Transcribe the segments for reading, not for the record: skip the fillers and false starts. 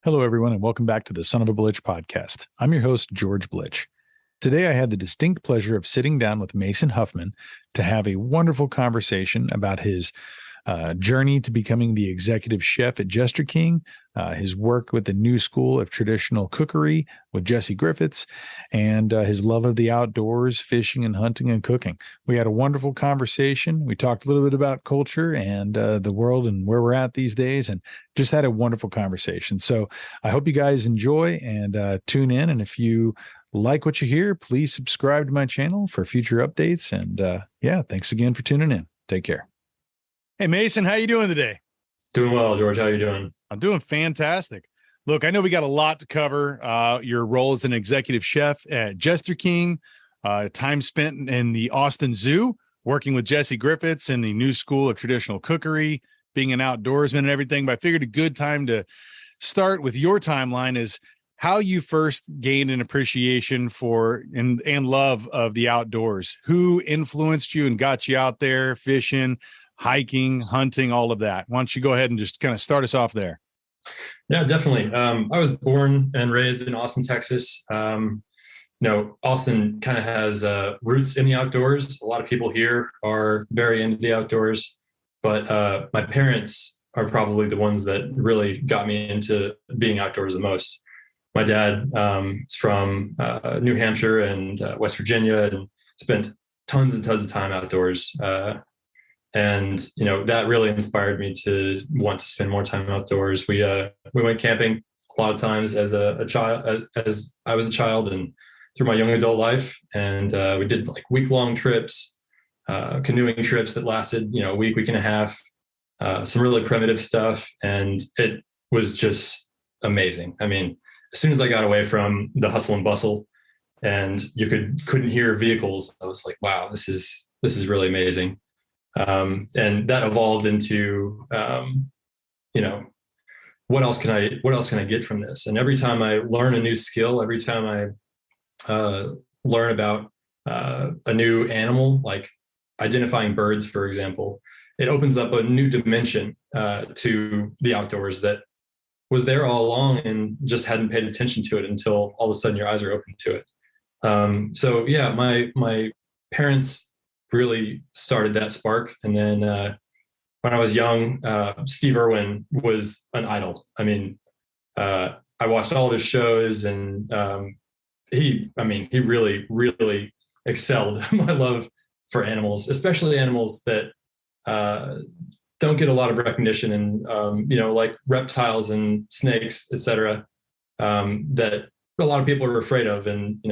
Hello, everyone, and welcome back to the Son of a Blitch podcast. I'm your host, George Blitch. Today, I had the distinct pleasure of sitting down with Mason Huffman to have a wonderful conversation about his journey to becoming the executive chef at Jester King, his work with the new School of Traditional Cookery with Jesse Griffiths, and his love of the outdoors, fishing and hunting and cooking. We had a wonderful conversation. We talked a little bit about culture and the world and where we're at these days, and just had a wonderful conversation. So I hope you guys enjoy and tune in. And if you like what you hear, please subscribe to my channel for future updates. And thanks again for tuning in. Take care. Hey, Mason, how you doing today? Doing well, George. How are you doing? I'm doing fantastic. Look, I know we got a lot to cover. Your role as an executive chef at Jester King, time spent in the Austin Zoo, working with Jesse Griffiths in the new School of Traditional Cookery, being an outdoorsman and everything. But I figured a good time to start with your timeline is how you first gained an appreciation for and love of the outdoors. Who influenced you and got you out there fishing, hiking, hunting, all of that? Why don't you go ahead and just kind of start us off there? Yeah, definitely. I was born and raised in Austin, Texas. Austin kind of has roots in the outdoors. A lot of people here are very into the outdoors, but my parents are probably the ones that really got me into being outdoors the most. My dad is from New Hampshire and West Virginia and spent tons and tons of time outdoors. And that really inspired me to want to spend more time outdoors. We went camping a lot of times as a child, as I was a child, and through my young adult life. And we did like week-long trips, canoeing trips that lasted a week and a half. Some really primitive stuff, and it was just amazing. I mean, as soon as I got away from the hustle and bustle, and you couldn't hear vehicles, I was like, wow, this is really amazing. And that evolved into, what else can I get from this? And every time I learn a new skill, every time I learn about a new animal, like identifying birds, for example, it opens up a new dimension to the outdoors that was there all along and just hadn't paid attention to it until all of a sudden your eyes are open to it. My parents really started that spark. And then when I was young, Steve Irwin was an idol. I mean, I watched all of his shows, and he really, really excelled my love for animals, especially animals that don't get a lot of recognition, and like reptiles and snakes, etc. That a lot of people are afraid of. And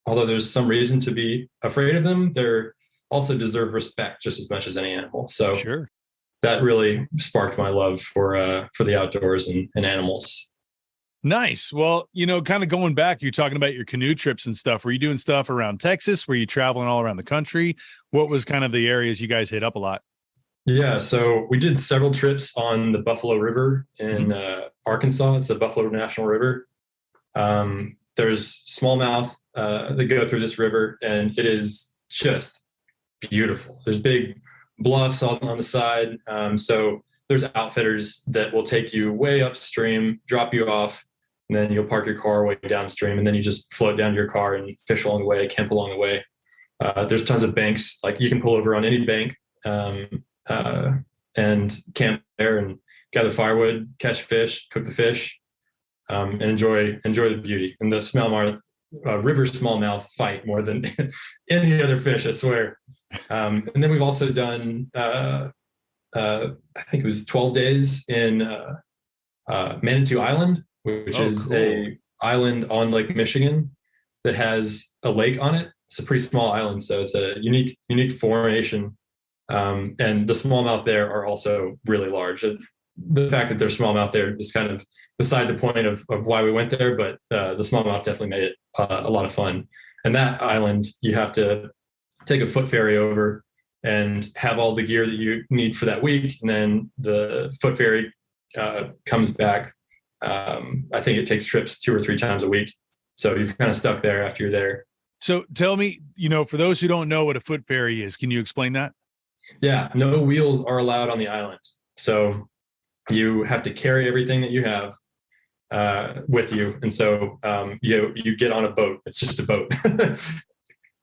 although there's some reason to be afraid of them, they also deserve respect just as much as any animal. So sure, that really sparked my love for the outdoors and animals. Nice. Well, kind of going back, you're talking about your canoe trips and stuff. Were you doing stuff around Texas? Were you traveling all around the country? What was kind of the areas you guys hit up a lot? Yeah, so we did several trips on the Buffalo River in Arkansas. It's the Buffalo National River. There's smallmouth that go through this river, and it is just beautiful. There's big bluffs on the side. So there's outfitters that will take you way upstream, drop you off, and then you'll park your car way downstream, and then you just float down to your car and fish along the way, camp along the way. There's tons of banks. Like you can pull over on any bank and camp there and gather firewood, catch fish, cook the fish. And enjoy the beauty. And the river smallmouth fight more than any other fish, I swear. And then we've also done, I think it was 12 days in Manitou Island, which is cool. A island on Lake Michigan that has a lake on it. It's a pretty small island, so it's a unique formation. And the smallmouth there are also really large. The fact that there's smallmouth there is kind of beside the point of why we went there, but the smallmouth definitely made it a lot of fun. And that island, you have to take a foot ferry over and have all the gear that you need for that week. And then the foot ferry comes back. I think it takes trips 2 or 3 times a week. So you're kind of stuck there after you're there. So tell me, for those who don't know what a foot ferry is, can you explain that? Yeah, no wheels are allowed on the island. So you have to carry everything that you have with you. And so you get on a boat. It's just a boat.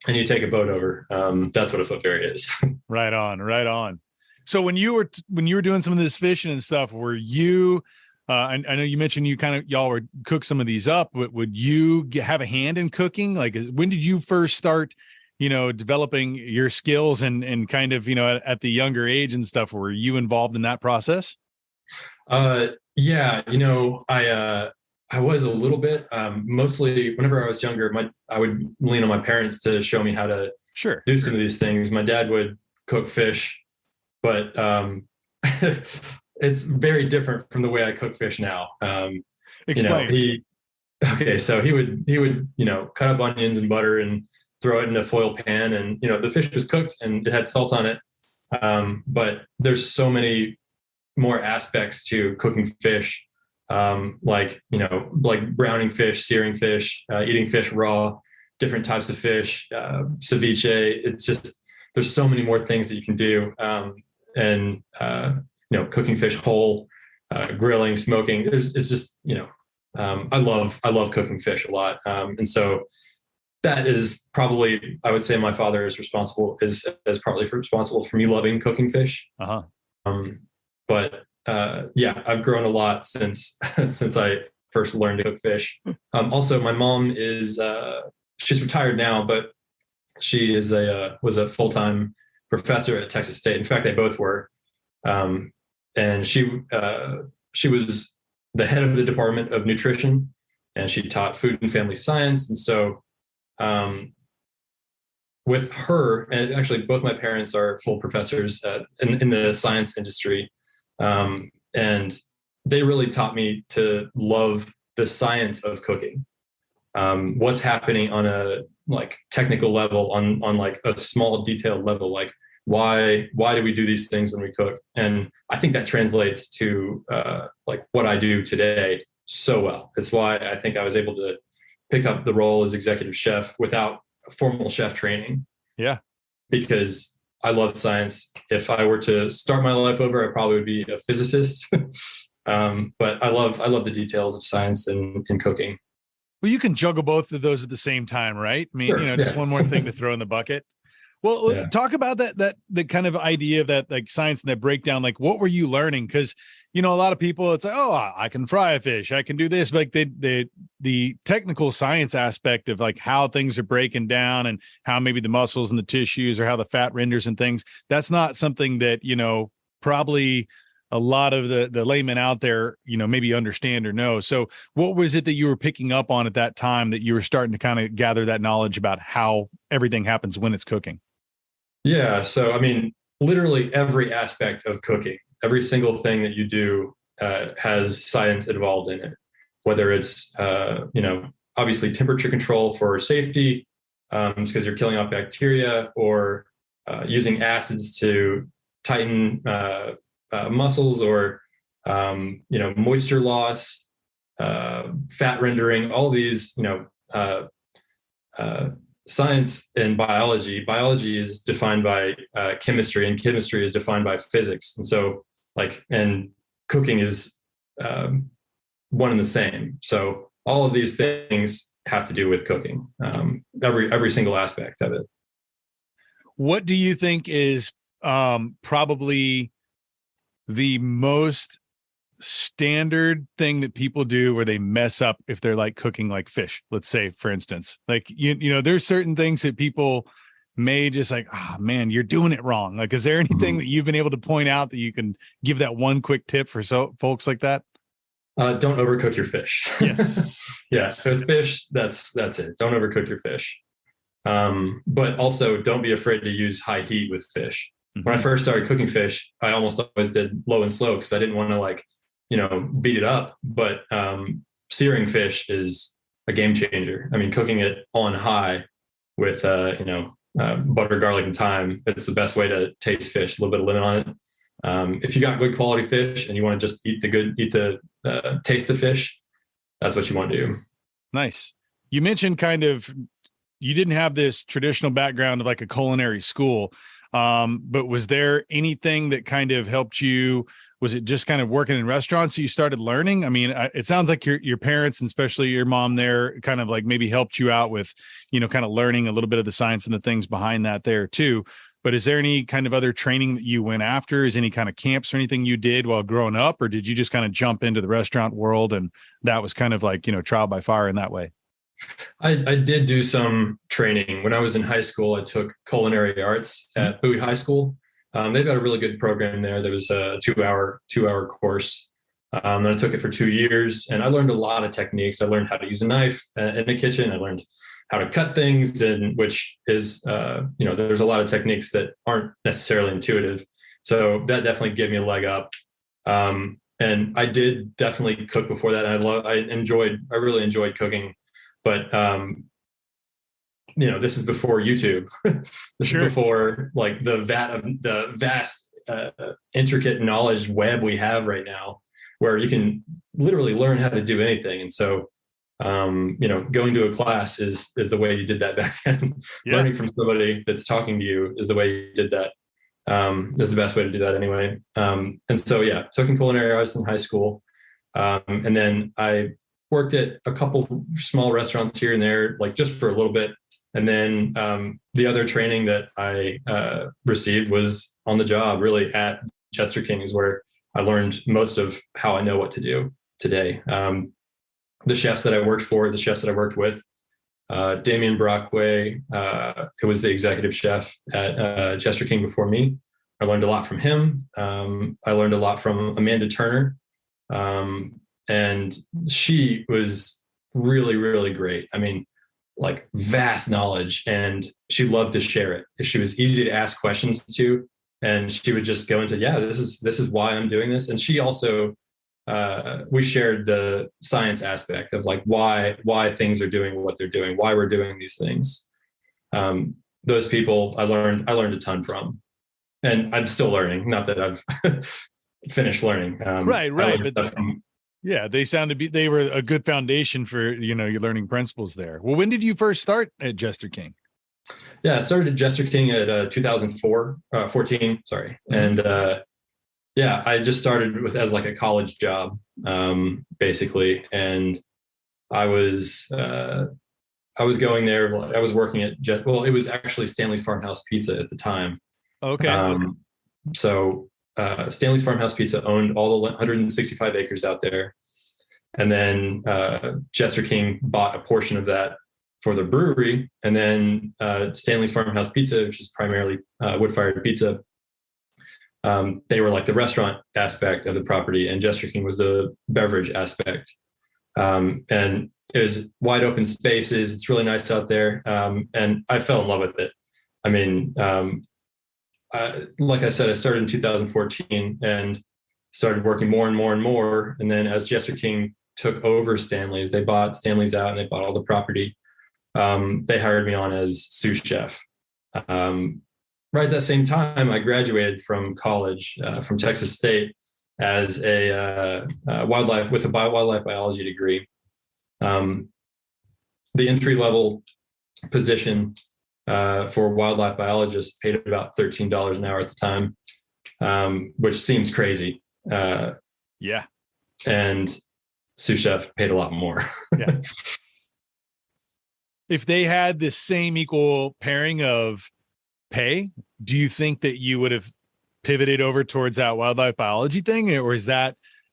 And you take a boat over. That's what a foot ferry is. Right on, right on. So when you were doing some of this fishing and stuff, were you? I know you mentioned y'all were cook some of these up, but would you have a hand in cooking? Like, when did you first start, developing your skills and kind of, at the younger age and stuff? Were you involved in that process? Yeah, I was a little bit. Mostly, whenever I was younger, I would lean on my parents to show me how to do some of these things. My dad would cook fish, but it's very different from the way I cook fish now. Explain. So he would cut up onions and butter and throw it in a foil pan, and the fish was cooked and it had salt on it. But there's so many more aspects to cooking fish, like browning fish, searing fish, eating fish raw, different types of fish, ceviche. It's just, there's so many more things that you can do. And cooking fish whole, grilling, smoking. It's just, I love cooking fish a lot. And so that is probably, I would say my father is partly responsible for me loving cooking fish. Uh-huh. But I've grown a lot since I first learned to cook fish. Also, my mom she's retired now, but she was a full-time professor at Texas State. In fact, they both were. And she was the head of the Department of Nutrition, and she taught food and family science. And so with her, and actually both my parents are full professors in the science industry. And they really taught me to love the science of cooking. What's happening on a technical level, on like a small detailed level, like why do we do these things when we cook? And I think that translates to what I do today so well. It's why I think I was able to pick up the role as executive chef without formal chef training. Yeah. Because I love science. If I were to start my life over, I probably would be a physicist. But I love the details of science and cooking. Well, you can juggle both of those at the same time, right? I mean, Sure, just one more thing to throw in the bucket. Well, talk about that the kind of idea of that, like, science and that breakdown. Like, what were you learning? Because a lot of people, it's like, oh, I can fry a fish, I can do this, but like the technical science aspect of like how things are breaking down and how maybe the muscles and the tissues or how the fat renders and things. That's not something that probably a lot of the laymen out there maybe understand or know. So, what was it that you were picking up on at that time that you were starting to kind of gather that knowledge about how everything happens when it's cooking? Yeah. So, I mean, literally every aspect of cooking, every single thing that you do has science involved in it, whether it's, obviously temperature control for safety, because you're killing off bacteria, or using acids to tighten muscles, or, moisture loss, fat rendering, all these, science and biology. Biology is defined by chemistry, and chemistry is defined by physics. And so and cooking is one and the same. So all of these things have to do with cooking, every single aspect of it. What do you think is probably the most standard thing that people do where they mess up if they're like cooking like fish? Let's say, for instance, like, there's certain things that people may just like, man, you're doing it wrong. Like, is there anything that you've been able to point out that you can give that one quick tip for folks like that? Don't overcook your fish. Yes. Yes. So with fish, that's it. Don't overcook your fish. But also don't be afraid to use high heat with fish. Mm-hmm. When I first started cooking fish, I almost always did low and slow because I didn't want to beat it up. But searing fish is a game changer. I mean, cooking it on high with butter, garlic, and thyme, it's the best way to taste fish. A little bit of lemon on it. If you got good quality fish and you want to just taste the fish, that's what you want to do. Nice. You mentioned you didn't have this traditional background of like a culinary school, but was there anything that kind of helped you was it just kind of working in restaurants so you started learning? I mean, it sounds like your parents, and especially your mom there, kind of like maybe helped you out with, kind of learning a little bit of the science and the things behind that there too. But is there any kind of other training that you went after? Is any kind of camps or anything you did while growing up, or did you just kind of jump into the restaurant world and that was kind of like, trial by fire in that way? I did do some training. When I was in high school, I took culinary arts at Bowie High School. They've got a really good program there. There was a two-hour course. And I took it for 2 years, and I learned a lot of techniques. I learned how to use a knife in the kitchen. I learned how to cut things, and which is, there's a lot of techniques that aren't necessarily intuitive. So that definitely gave me a leg up. And I did definitely cook before that. And I really enjoyed cooking, but this is before YouTube. This is before like the vast, intricate knowledge web we have right now, where you can literally learn how to do anything. And so, going to a class is the way you did that back then. Yeah. Learning from somebody that's talking to you is the way you did that. Is the best way to do that anyway. And so, yeah, took in culinary arts in high school. And then I worked at a couple small restaurants here and there, like just for a little bit. And then the other training that I received was on the job, really at Jester King, is where I learned most of how I know what to do today. The chefs that I worked for, the chefs that I worked with, Damien Brockway, who was the executive chef at Jester King before me. I learned a lot from him. I learned a lot from Amanda Turner. And she was really, really great. I mean, like vast knowledge, and she loved to share it. She was easy to ask questions to, and she would just go into, this is why I'm doing this. And she also, we shared the science aspect of like why things are doing what they're doing, why we're doing these things. Those people I learned a ton from, and I'm still learning. Not that I've finished learning. Right. But yeah, they were a good foundation for, your learning principles there. Well, when did you first start at Jester King? Yeah, I started at Jester King at 2014, sorry. Mm-hmm. And I just started as like a college job, basically. And I was going there. I was working at it was actually Stanley's Farmhouse Pizza at the time. Okay. So Stanley's Farmhouse Pizza owned all the 165 acres out there. And then Jester King bought a portion of that for the brewery. And then Stanley's Farmhouse Pizza, which is primarily wood-fired pizza, they were like the restaurant aspect of the property, and Jester King was the beverage aspect. And it was wide open spaces. It's really nice out there. And I fell in love with it. I mean, like I said, I started in 2014 and started working more and more and more. And then as Jester King took over Stanley's, they bought Stanley's out and they bought all the property. They hired me on as sous chef. Right at that same time, I graduated from college, from Texas State, as a wildlife biology degree. The entry level position for wildlife biologists paid about $13 an hour at the time, which seems crazy. Yeah. And sous chef paid a lot more. Yeah. If they had the same equal pairing of pay, do you think that you would have pivoted over towards that wildlife biology thing? Or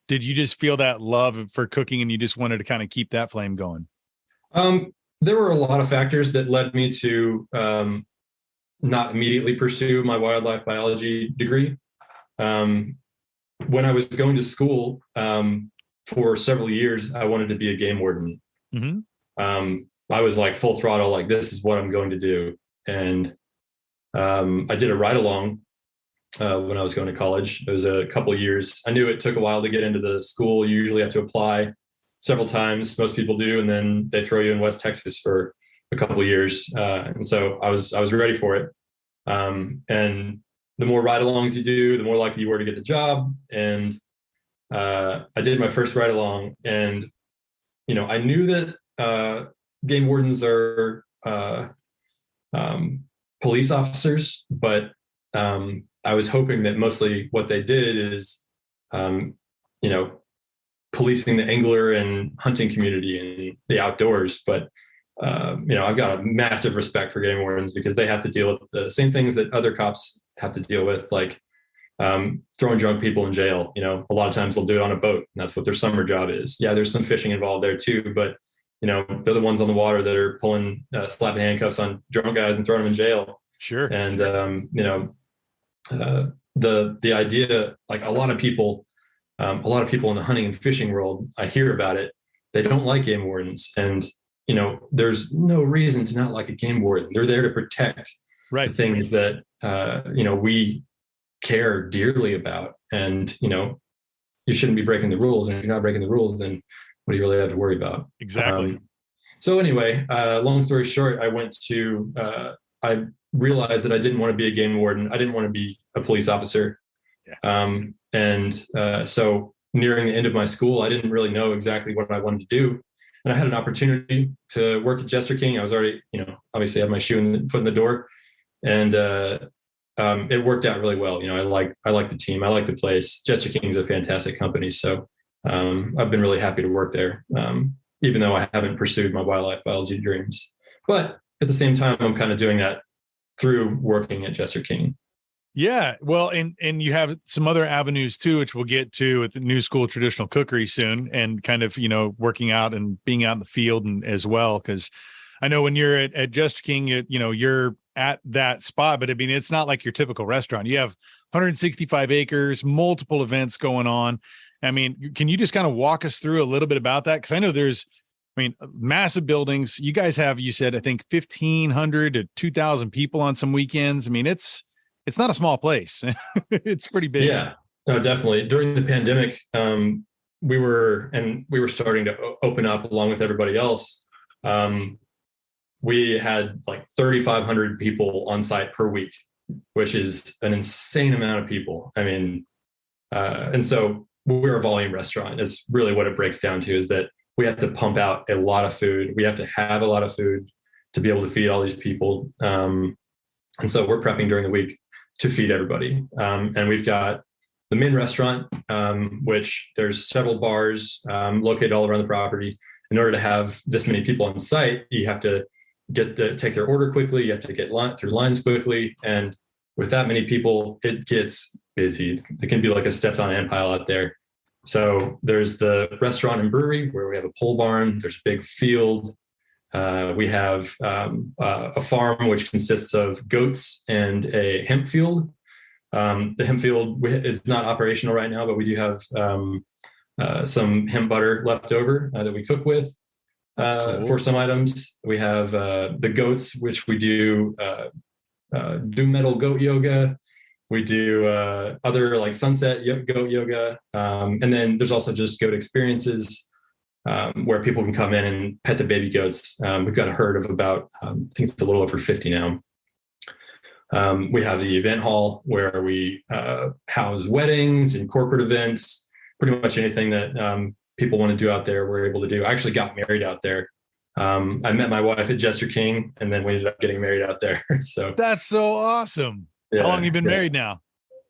did you just feel that love for cooking and you just wanted to kind of keep that flame going? There were a lot of factors that led me to not immediately pursue my wildlife biology degree. When I was going to school for several years, I wanted to be a game warden. Mm-hmm. I was like full throttle, like this is what I'm going to do. And I did a ride along when I was going to college. It was a couple of years. I knew it took a while to get into the school. You usually have to apply several times. Most people do. And then they throw you in West Texas for a couple of years. And so I was ready for it. And the more ride alongs you do, the more likely you were to get the job. And I did my first ride along, and, I knew that game wardens are police officers, but I was hoping that mostly what they did is you know, policing the angler and hunting community and the outdoors. But you know, I've got a massive respect for game wardens because they have to deal with the same things that other cops have to deal with, like throwing drunk people in jail. You know, a lot of times they'll do it on a boat, and that's what their summer job is. Yeah, there's some fishing involved there too, but you know, they're the ones on the water that are pulling, slapping handcuffs on drunk guys and throwing them in jail. Sure. And you know, the idea, like a lot of people in the hunting and fishing world, I hear about it. They don't like game wardens, and you know, there's no reason to not like a game warden. They're there to protect the things that you know, we care dearly about, and you know, you shouldn't be breaking the rules. And if you're not breaking the rules, then what do you really have to worry about? Exactly. So anyway, long story short, I realized that I didn't want to be a game warden. I didn't want to be a police officer. Yeah. So nearing the end of my school, I didn't really know exactly what I wanted to do. And I had an opportunity to work at Jester King. I was already, you know, obviously had my foot in the door, and it worked out really well. You know, I like the team. I like the place. Jester King is a fantastic company. So I've been really happy to work there, even though I haven't pursued my wildlife biology dreams. But at the same time, I'm kind of doing that through working at Jester King. Yeah. Well, and you have some other avenues too, which we'll get to at the new School of Traditional Cookery soon, and kind of, you know, working out and being out in the field and as well. Cause I know when you're at Jester King, you know, you're at that spot, but I mean, it's not like your typical restaurant. You have 165 acres, multiple events going on. I mean, can you just kind of walk us through a little bit about that? Cause I know there's, I mean, massive buildings. You guys have, you said, I think 1,500 to 2,000 people on some weekends. I mean, it's not a small place. It's pretty big. Yeah, no, definitely. During the pandemic, we were starting to open up along with everybody else. We had like 3,500 people on site per week, which is an insane amount of people. I mean, and so we're a volume restaurant. It's really what it breaks down to, is that we have to pump out a lot of food. We have to have a lot of food to be able to feed all these people. And so we're prepping during the week to feed everybody. And we've got the main restaurant, which there's several bars located all around the property. In order to have this many people on site, you have to take their order quickly. You have to get through lines quickly. And with that many people, it gets busy. It can be like a stepped on antpile out there. So there's the restaurant and brewery where we have a pole barn. There's a big field. We have a farm which consists of goats and a hemp field. The hemp field is not operational right now, but we do have some hemp butter left over that we cook with for some items. We have the goats, which we do metal goat yoga. We do other like sunset goat yoga. And then there's also just goat experiences where people can come in and pet the baby goats. We've got a herd of about, I think it's a little over 50 now. We have the event hall where we house weddings and corporate events, pretty much anything that people want to do out there, we're able to do. I actually got married out there. I met my wife at Jester King, and then we ended up getting married out there. So that's so awesome. Yeah, how long have you been married now?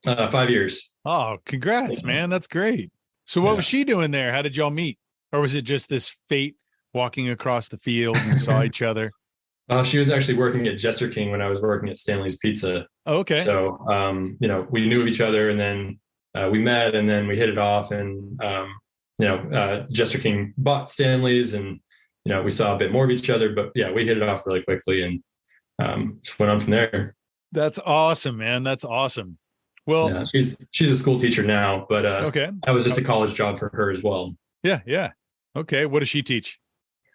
5 years. Oh, congrats, man. That's great. So what was she doing there? How did y'all meet? Or was it just this fate walking across the field and saw each other? She was actually working at Jester King when I was working at Stanley's Pizza. Oh, okay. So, you know, we knew of each other, and then we met, and then we hit it off, and, you know, Jester King bought Stanley's, and, you know, we saw a bit more of each other, but yeah, we hit it off really quickly, and just went on from there. That's awesome, man. That's awesome. Well, yeah, she's a school teacher now, but okay. That was just a college job for her as well. Yeah. Yeah. Okay. What does she teach?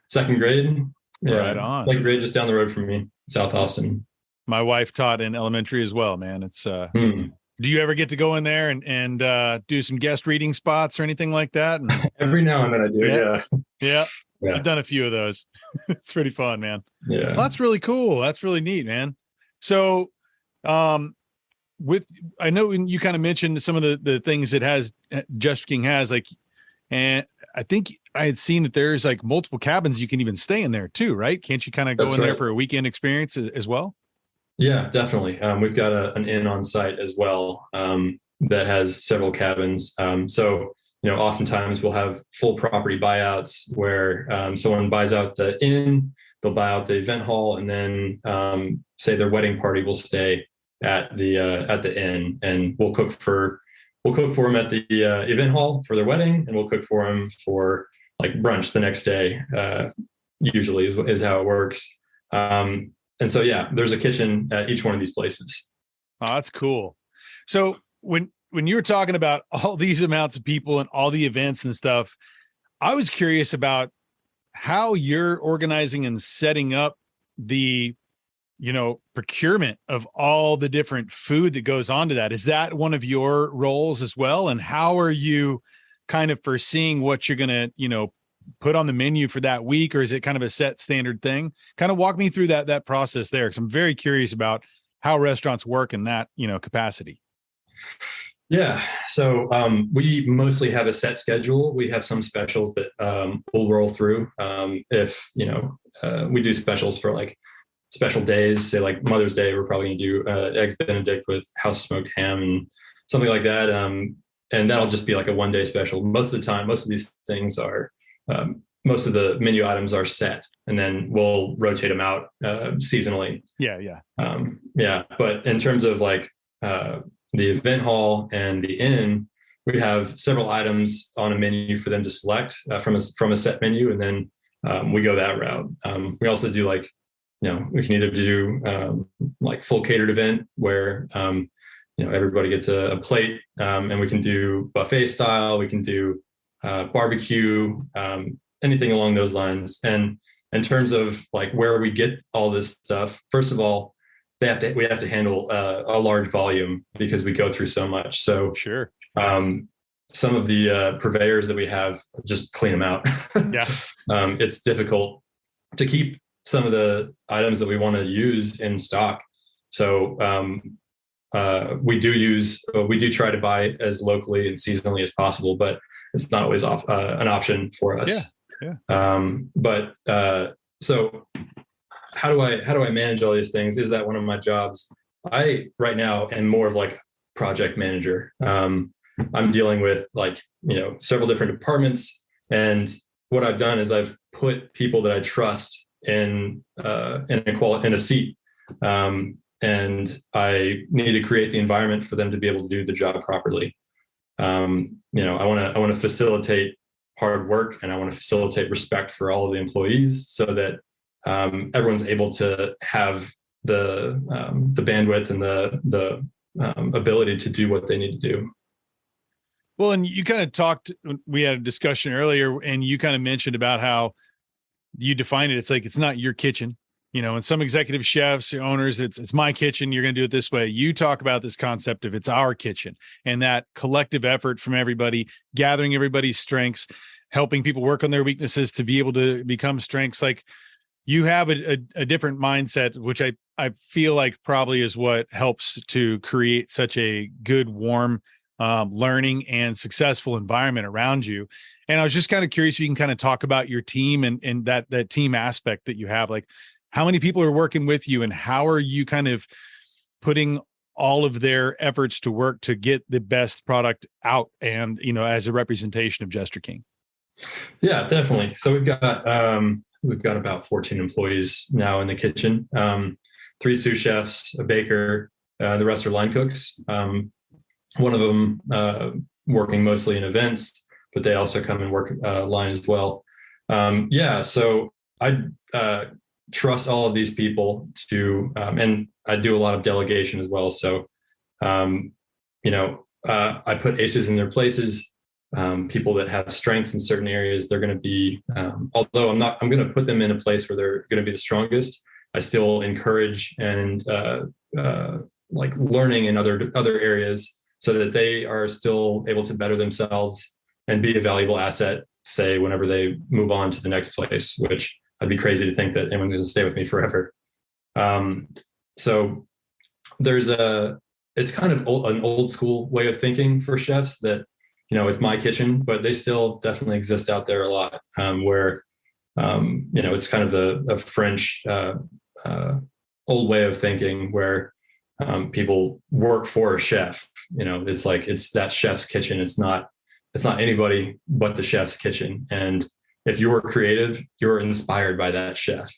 Second grade. Yeah. Right on. Second grade, just down the road from me, South Austin. My wife taught in elementary as well, man. It's do you ever get to go in there and do some guest reading spots or anything like that? And, every now and then I do. Yeah. I've done a few of those. It's pretty fun, man. Yeah. Well, that's really cool. That's really neat, man. So, I know you kind of mentioned some of the things that Jester King has, like, and I think I had seen that there's like multiple cabins you can even stay in there too, right? Can't you kind of go there for a weekend experience as well? Yeah, definitely. We've got an inn on site as well. that has several cabins. So, oftentimes we'll have full property buyouts where someone buys out the inn, they'll buy out the event hall, and then say their wedding party will stay at the inn, and we'll cook for them at the event hall for their wedding, and we'll cook for them for like brunch the next day. Usually is how it works. And so, yeah, there's a kitchen at each one of these places. Oh, that's cool. So when you were talking about all these amounts of people and all the events and stuff, I was curious about how you're organizing and setting up the, procurement of all the different food that goes onto that. Is that one of your roles as well? And how are you kind of foreseeing what you're going to, put on the menu for that week, or is it kind of a set standard thing? Kind of walk me through that process there, because I'm very curious about how restaurants work in that, capacity. Yeah. So we mostly have a set schedule. We have some specials that we'll roll through. If, we do specials for like special days, say like Mother's Day, we're probably going to do Eggs Benedict with house smoked ham and something like that. And that'll just be like a 1-day special. Most of the time, most of these things are, most of the menu items are set, and then we'll rotate them out seasonally. Yeah. But in terms of like the event hall and the inn, we have several items on a menu for them to select from a set menu, and then we go that route. We also do like, we can either do like full catered event where everybody gets a plate, and we can do buffet style. We can do barbecue, anything along those lines. And in terms of like where we get all this stuff, first of all, we have to handle a large volume because we go through so much. So sure. Some of the purveyors that we have, just clean them out. Yeah. It's difficult to keep some of the items that we want to use in stock. So we do try to buy as locally and seasonally as possible, but it's not always an option for us. Yeah. So how do I manage all these things? Is that one of my jobs? I right now am more of like project manager. I'm dealing with like, several different departments, and what I've done is I've put people that I trust in a seat. And I need to create the environment for them to be able to do the job properly. I want to facilitate hard work, and I want to facilitate respect for all of the employees, so that everyone's able to have the bandwidth and the ability to do what they need to do. Well, and you kind of talked, we had a discussion earlier, and you kind of mentioned about how you define it. It's like, it's not your kitchen, and some executive chefs or owners, it's my kitchen. You're going to do it this way. You talk about this concept of it's our kitchen, and that collective effort from everybody, gathering everybody's strengths, helping people work on their weaknesses to be able to become strengths. Like, you have a different mindset, which I feel like probably is what helps to create such a good, warm, learning and successful environment around you. And I was just kind of curious if you can kind of talk about your team and that team aspect that you have. Like, how many people are working with you, and how are you kind of putting all of their efforts to work to get the best product out, and, as a representation of Jester King? Yeah, definitely. So we've got about 14 employees now in the kitchen. 3 sous chefs, a baker, the rest are line cooks. One of them working mostly in events, but they also come and work line as well. So I trust all of these people to, and I do a lot of delegation as well. So, I put aces in their places. People that have strengths in certain areas, they're going to be, although I'm going to put them in a place where they're going to be the strongest, I still encourage and like learning in other areas, so that they are still able to better themselves and be a valuable asset, say, whenever they move on to the next place, which I'd be crazy to think that anyone's going to stay with me forever. So it's kind of an old school way of thinking for chefs that, it's my kitchen, but they still definitely exist out there a lot, where, it's kind of a French old way of thinking, where people work for a chef. It's like, it's that chef's kitchen. It's not anybody but the chef's kitchen. And if you're creative, you're inspired by that chef.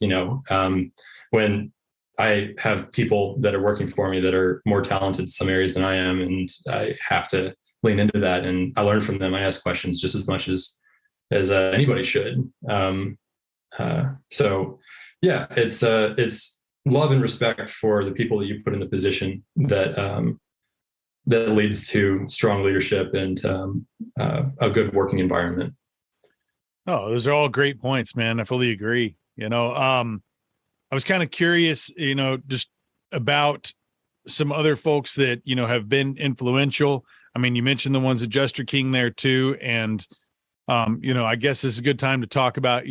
When I have people that are working for me that are more talented in some areas than I am, and I have to lean into that, and I learn from them. I ask questions just as much as anybody should. So yeah, it's love and respect for the people that you put in the position that leads to strong leadership and a good working environment. Oh, those are all great points, man. I fully agree. I was kind of curious, just about some other folks that, have been influential. I mean, you mentioned the ones at Jester King there too. And, I guess this is a good time to talk about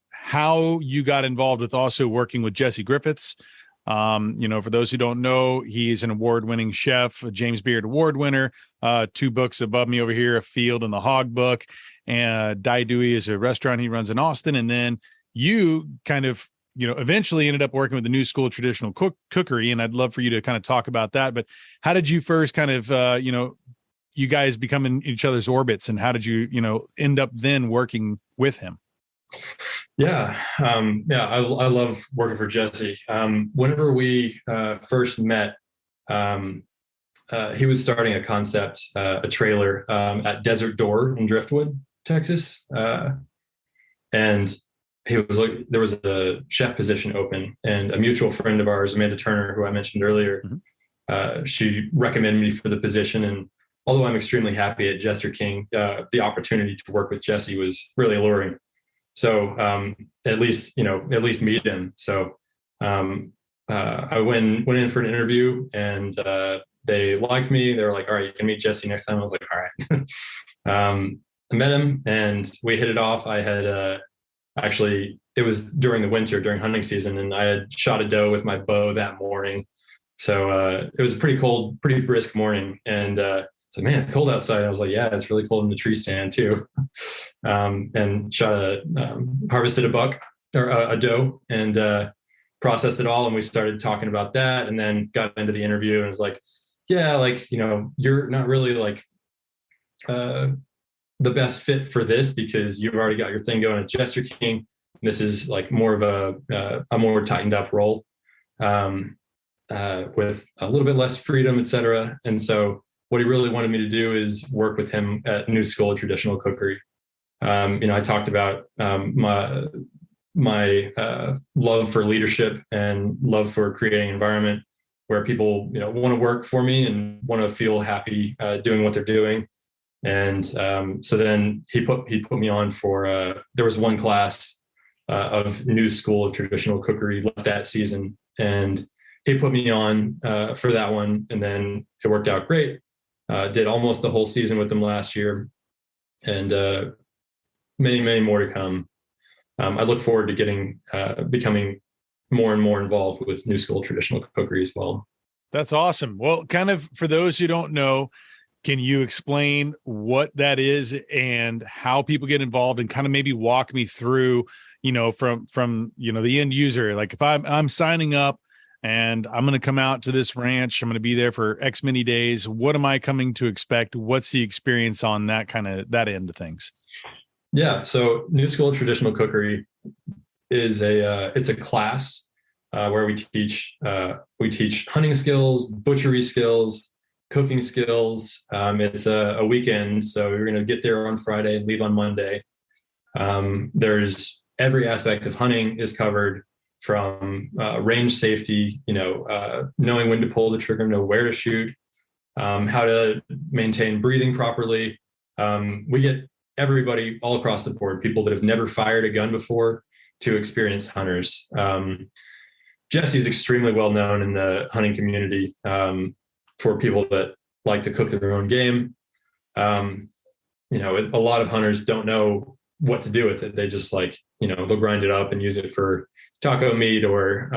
how you got involved with also working with Jesse Griffiths. For those who don't know, he's an award-winning chef, a James Beard Award winner, 2 books above me over here, A Field and the Hog Book, and Dai Dewey is a restaurant he runs in Austin. And then you kind of, eventually ended up working with the New School of Traditional Cookery. And I'd love for you to kind of talk about that. But how did you first kind of, you guys become in each other's orbits, and how did you, end up then working with him? Yeah. I love working for Jesse. Whenever we first met, he was starting a concept, a trailer at Desert Door in Driftwood, Texas. And he was like, there was a chef position open, and a mutual friend of ours, Amanda Turner, who I mentioned earlier, she recommended me for the position. And although I'm extremely happy at Jester King, the opportunity to work with Jesse was really alluring. So at least meet him. So I went in for an interview, and they liked me. They were like, all right, you can meet Jesse next time. I was like, all right. I met him and we hit it off. I had actually, it was during the winter, during hunting season, and I had shot a doe with my bow that morning. So it was a pretty cold, pretty brisk morning. And so, man, it's cold outside. I was like, yeah, it's really cold in the tree stand too. And harvested a buck or a doe, and processed it all. And we started talking about that, and then got into the interview, and was like, yeah, like, you're not really like the best fit for this, because you've already got your thing going at Jester King. This is like more of a more tightened up role, with a little bit less freedom, etc. And so what he really wanted me to do is work with him at New School of Traditional Cookery. I talked about my love for leadership and love for creating an environment where people, want to work for me and want to feel happy doing what they're doing. And so then he put me on for there was one class of New School of Traditional Cookery left that season, and he put me on for that one, and then it worked out great. Did almost the whole season with them last year, and many, many more to come. I look forward to becoming more and more involved with New School Traditional Cookery as well. That's awesome. Well, kind of for those who don't know, can you explain what that is and how people get involved, and kind of maybe walk me through, from the end user? Like if I'm signing up and I'm going to come out to this ranch, I'm going to be there for X many days. What am I coming to expect? What's the experience on that that end of things? Yeah. So New School of Traditional Cookery is it's a class where we teach hunting skills, butchery skills, cooking skills. It's a weekend, so you're going to get there on Friday and leave on Monday. There's every aspect of hunting is covered, from range safety, knowing when to pull the trigger, know where to shoot, how to maintain breathing properly. We get everybody all across the board, people that have never fired a gun before to experienced hunters. Jesse's extremely well known in the hunting community for people that like to cook their own game. A lot of hunters don't know what to do with it. They just they'll grind it up and use it for taco meat, or,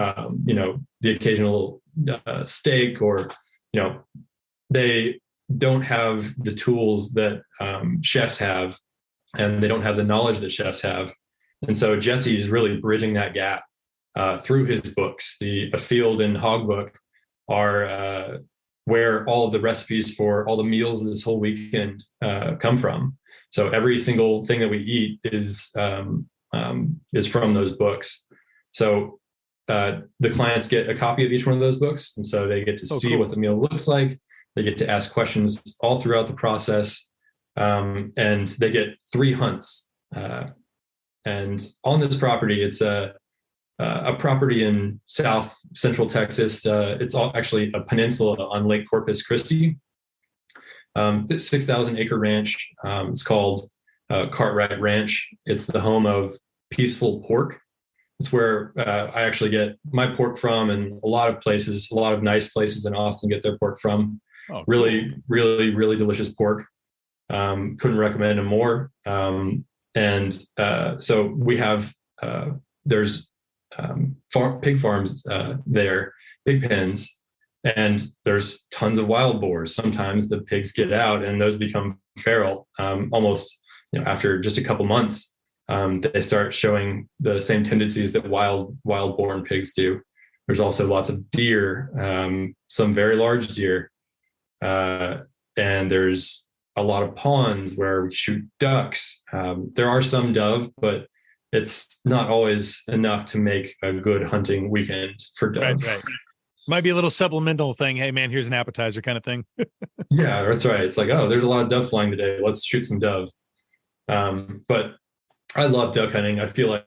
the occasional steak, or, they don't have the tools that chefs have, and they don't have the knowledge that chefs have. And so Jesse is really bridging that gap through his books, the A Field and Hog Book are where all of the recipes for all the meals this whole weekend come from. So every single thing that we eat is from those books. So the clients get a copy of each one of those books, and so they get to see what the meal looks like. They get to ask questions all throughout the process, and they get 3 hunts. And on this property, it's a property in South Central Texas. It's actually a peninsula on Lake Corpus Christi. 6,000 acre ranch. It's called Cartwright Ranch. It's the home of Peaceful Pork. It's where I actually get my pork from, and a lot of nice places in Austin get their pork from. Oh, cool. Really, really, really delicious pork. Couldn't recommend them more. So we have, there's pig farms there, pig pens, and there's tons of wild boars. Sometimes the pigs get out and those become feral almost after just a couple months. They start showing the same tendencies that wild-born pigs do. There's also lots of deer, some very large deer, and there's a lot of ponds where we shoot ducks. There are some dove, but it's not always enough to make a good hunting weekend for dove. Right. Might be a little supplemental thing. Hey, man, here's an appetizer kind of thing. Yeah, that's right. It's like, oh, there's a lot of dove flying today. Let's shoot some dove. But I love duck hunting. I feel like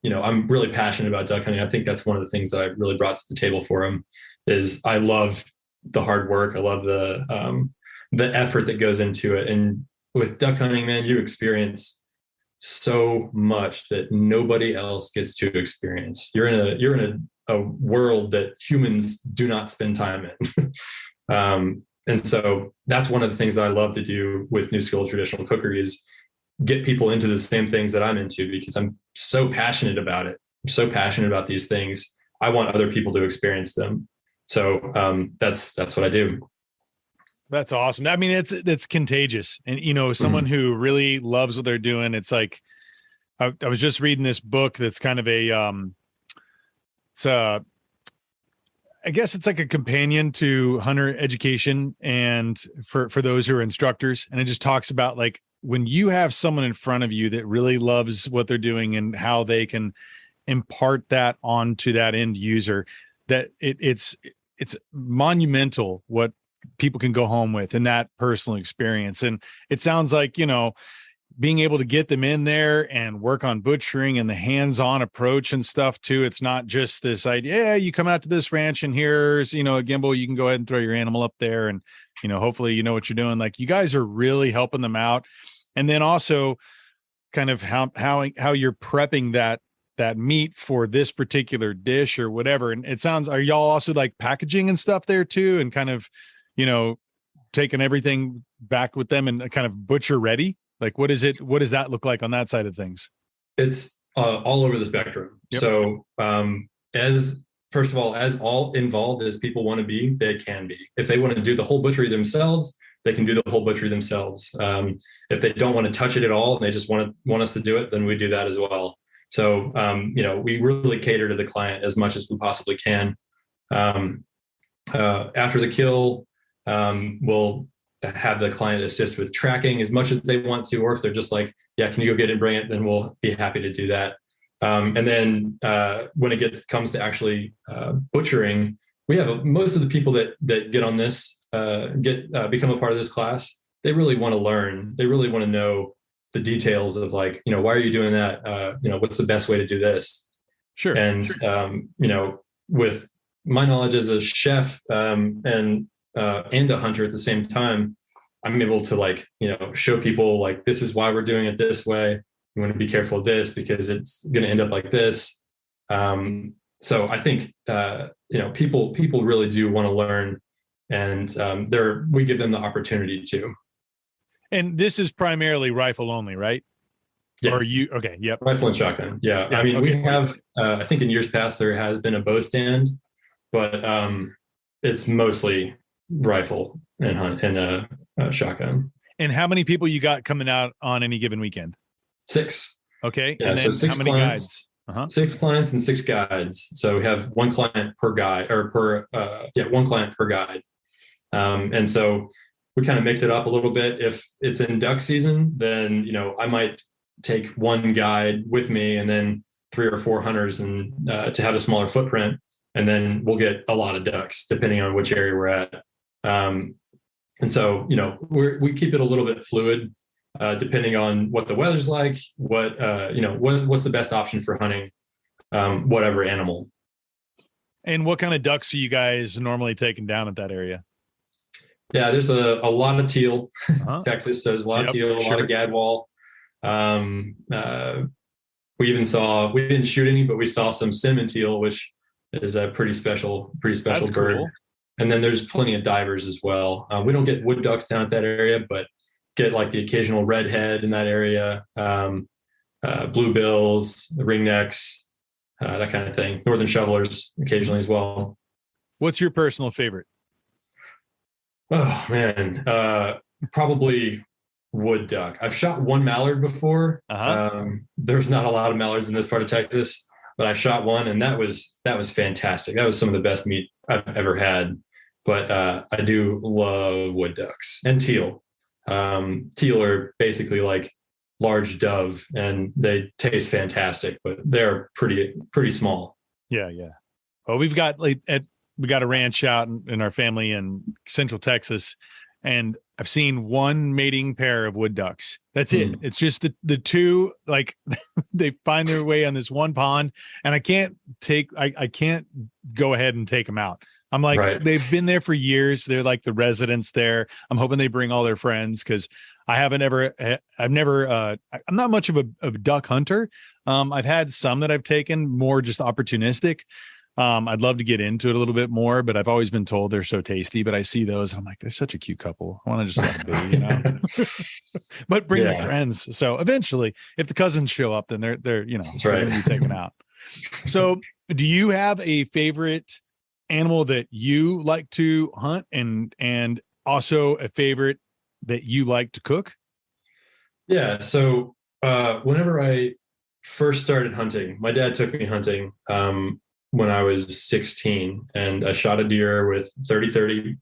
I'm really passionate about duck hunting. I think that's one of the things that I really brought to the table for him. Is I love the hard work. I love the effort that goes into it. And with duck hunting, man, you experience so much that nobody else gets to experience. You're in a world that humans do not spend time in. And so that's one of the things that I love to do with New School of Traditional Cookery is get people into the same things that I'm into, because I'm so passionate about it. I'm so passionate about these things. I want other people to experience them. So that's what I do. That's awesome. I mean, it's contagious. And, someone who really loves what they're doing, it's like, I was just reading this book that's kind of I guess it's like a companion to hunter education and for those who are instructors. And it just talks about like when you have someone in front of you that really loves what they're doing and how they can impart that onto that end user, that it's monumental what people can go home with in that personal experience. And it sounds like, being able to get them in there and work on butchering and the hands-on approach and stuff too. It's not just this idea, yeah, you come out to this ranch and here's, a gimbal, you can go ahead and throw your animal up there and, hopefully you know what you're doing. Like you guys are really helping them out. And then also kind of how you're prepping that meat for this particular dish or whatever. And it sounds, are y'all also like packaging and stuff there too? And kind of, taking everything back with them and kind of butcher ready? Like, what does that look like on that side of things? It's all over the spectrum. Yep. So as all involved as people want to be, they can be. If they want to do the whole butchery themselves, they can do the whole butchery themselves. If they don't want to touch it at all and they just want us to do it, then we do that as well. So, we really cater to the client as much as we possibly can. After the kill, we'll have the client assist with tracking as much as they want to, or if they're just like, yeah, can you go get it and bring it? Then we'll be happy to do that. And then when it comes to actually butchering, we have most of the people that get on this, become a part of this class. They really want to learn. They really want to know the details of like, why are you doing that? What's the best way to do this? Sure. And, sure. With my knowledge as a chef and a hunter at the same time, I'm able to show people like, this is why we're doing it this way. You want to be careful of this because it's going to end up like this. So I think, people really do want to learn, and we give them the opportunity to. And this is primarily rifle only, right? Yeah. Or are you okay? Yep. Rifle and shotgun. Yeah. I mean, okay. We have, I think in years past there has been a bow stand, but it's mostly rifle and hunt and a shotgun. And how many people you got coming out on any given weekend? 6. Okay. Yeah, and then so 6 how many clients, guides? 6 clients and 6 guides. So we have 1 client per guide, or 1 client per guide. And so we kind of mix it up a little bit. If it's in duck season, then, I might take 1 guide with me and then 3 or 4 hunters, and to have a smaller footprint. And then we'll get a lot of ducks depending on which area we're at. And so, we keep it a little bit fluid, depending on what the weather's like, what's the best option for hunting, whatever animal. And what kind of ducks are you guys normally taking down at that area? Yeah, there's a lot of teal. It's Texas, so there's a lot of teal, a lot of gadwall. We didn't shoot any, but we saw some cinnamon teal, which is a pretty special That's bird. Cool. And then there's plenty of divers as well. We don't get wood ducks down at that area, but get like the occasional redhead in that area, bluebills, ringnecks, that kind of thing. Northern shovelers occasionally as well. What's your personal favorite? Oh man, probably wood duck. I've shot 1 mallard before. There's not a lot of mallards in this part of Texas, but I shot 1, and that was fantastic. That was some of the best meat I've ever had. But I do love wood ducks and teal. Teal are basically like large dove, and they taste fantastic, but they're pretty small. Yeah. Well, we got a ranch out in our family in Central Texas, and I've seen 1 mating pair of wood ducks. That's it. It's just the 2, like they find their way on this 1 pond, and I can't go ahead and take them out. I'm like, right. They've been there for years. They're like the residents there. I'm hoping they bring all their friends, because I'm not much of a duck hunter. I've had some that I've taken, more just opportunistic. I'd love to get into it a little bit more, but I've always been told they're so tasty. But I see those, and I'm like, they're such a cute couple. I want to just let them be, But bring your friends. So eventually, if the cousins show up, then they're they're going to be taken out. So, do you have a favorite animal that you like to hunt, and also a favorite that you like to cook? Yeah. So whenever I first started hunting, my dad took me hunting when I was 16, and I shot a deer with 30-30,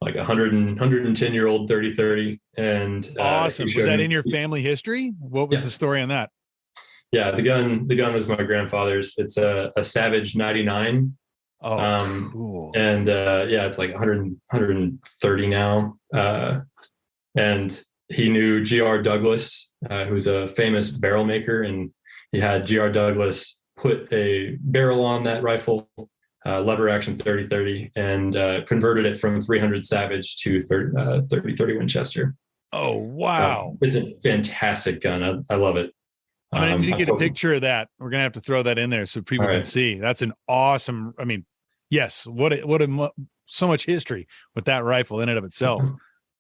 like 110-year-old 30-30. And awesome. Was that in your family history? What was the story on that? Yeah, the gun was my grandfather's. It's a Savage 99. Oh, cool. And it's like 130 now. And he knew G.R. Douglas, who's a famous barrel maker, and he had G.R. Douglas put a barrel on that rifle, lever action 30-30, and converted it from 300 Savage to 30-30 Winchester. Oh, wow. It's a fantastic gun. I love it. I'm going to need to get a picture of that. We're going to have to throw that in there so people can see. That's an awesome, yes, so much history with that rifle in and of itself.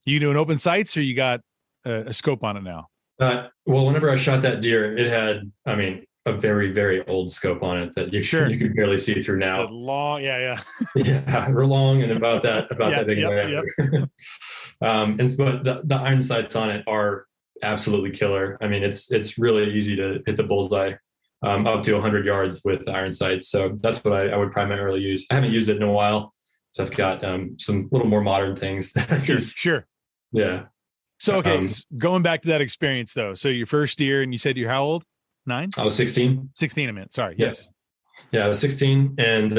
You doing open sights, or you got a scope on it now? Well, whenever I shot that deer, it had, a very, very old scope on it that you can barely see through now. The long, yeah, we're long and about that big. But the iron sights on it are absolutely killer. It's really easy to hit the bullseye up to 100 yards with iron sights. So that's what I would primarily use. I haven't used it in a while, so I've got some little more modern things that I use. Sure. Yeah. So, okay, going back to that experience though. So your first year, and you said you're how old? 9? I was 16. 16 a minute. Sorry. Yes. Yeah, I was 16. And,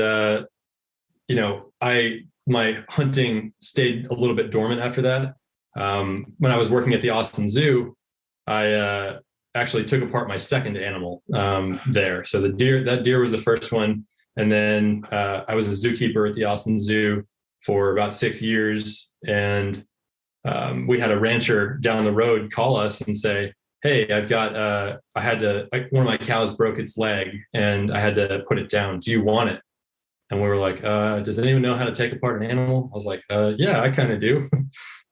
my hunting stayed a little bit dormant after that. When I was working at the Austin Zoo, I actually took apart my second animal there. So that deer was the first one. And then I was a zookeeper at the Austin Zoo for about 6 years. And we had a rancher down the road call us and say, hey, one of my cows broke its leg and I had to put it down. Do you want it? And we were like, does anyone know how to take apart an animal? I was like, yeah, I kind of do.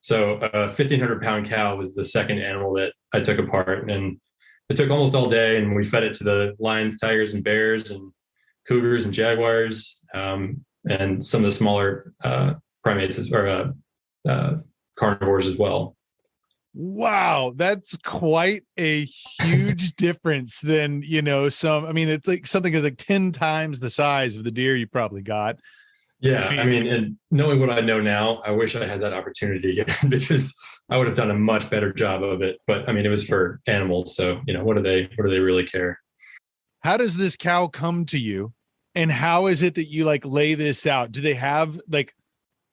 So a 1,500 pound cow was the second animal that I took apart, and it took almost all day. And we fed it to the lions, tigers, and bears, and cougars and jaguars, and some of the smaller primates or carnivores as well. Wow, that's quite a huge difference than, I mean, it's like something that's like 10 times the size of the deer you probably got. Yeah, I mean, and knowing what I know now, I wish I had that opportunity again because I would have done a much better job of it. But I mean, it was for animals, so what do they really care? How does this cow come to you? And how is it that you like lay this out? Do they have like,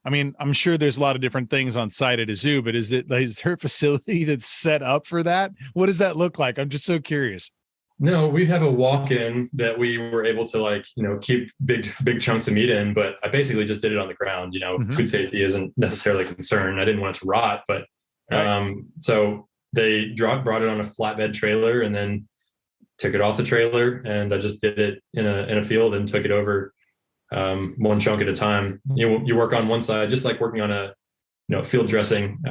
I mean, I'm sure there's a lot of different things on site at a zoo, but is there a facility that's set up for that? What does that look like? I'm just so curious. No, we have a walk-in that we were able to keep big chunks of meat in, but I basically just did it on the ground. Mm-hmm. Food safety isn't necessarily a concern. I didn't want it to rot, but Right. so they brought it on a flatbed trailer and then took it off the trailer, and I just did it in a field and took it over one chunk at a time. You work on one side, just like working on a field dressing,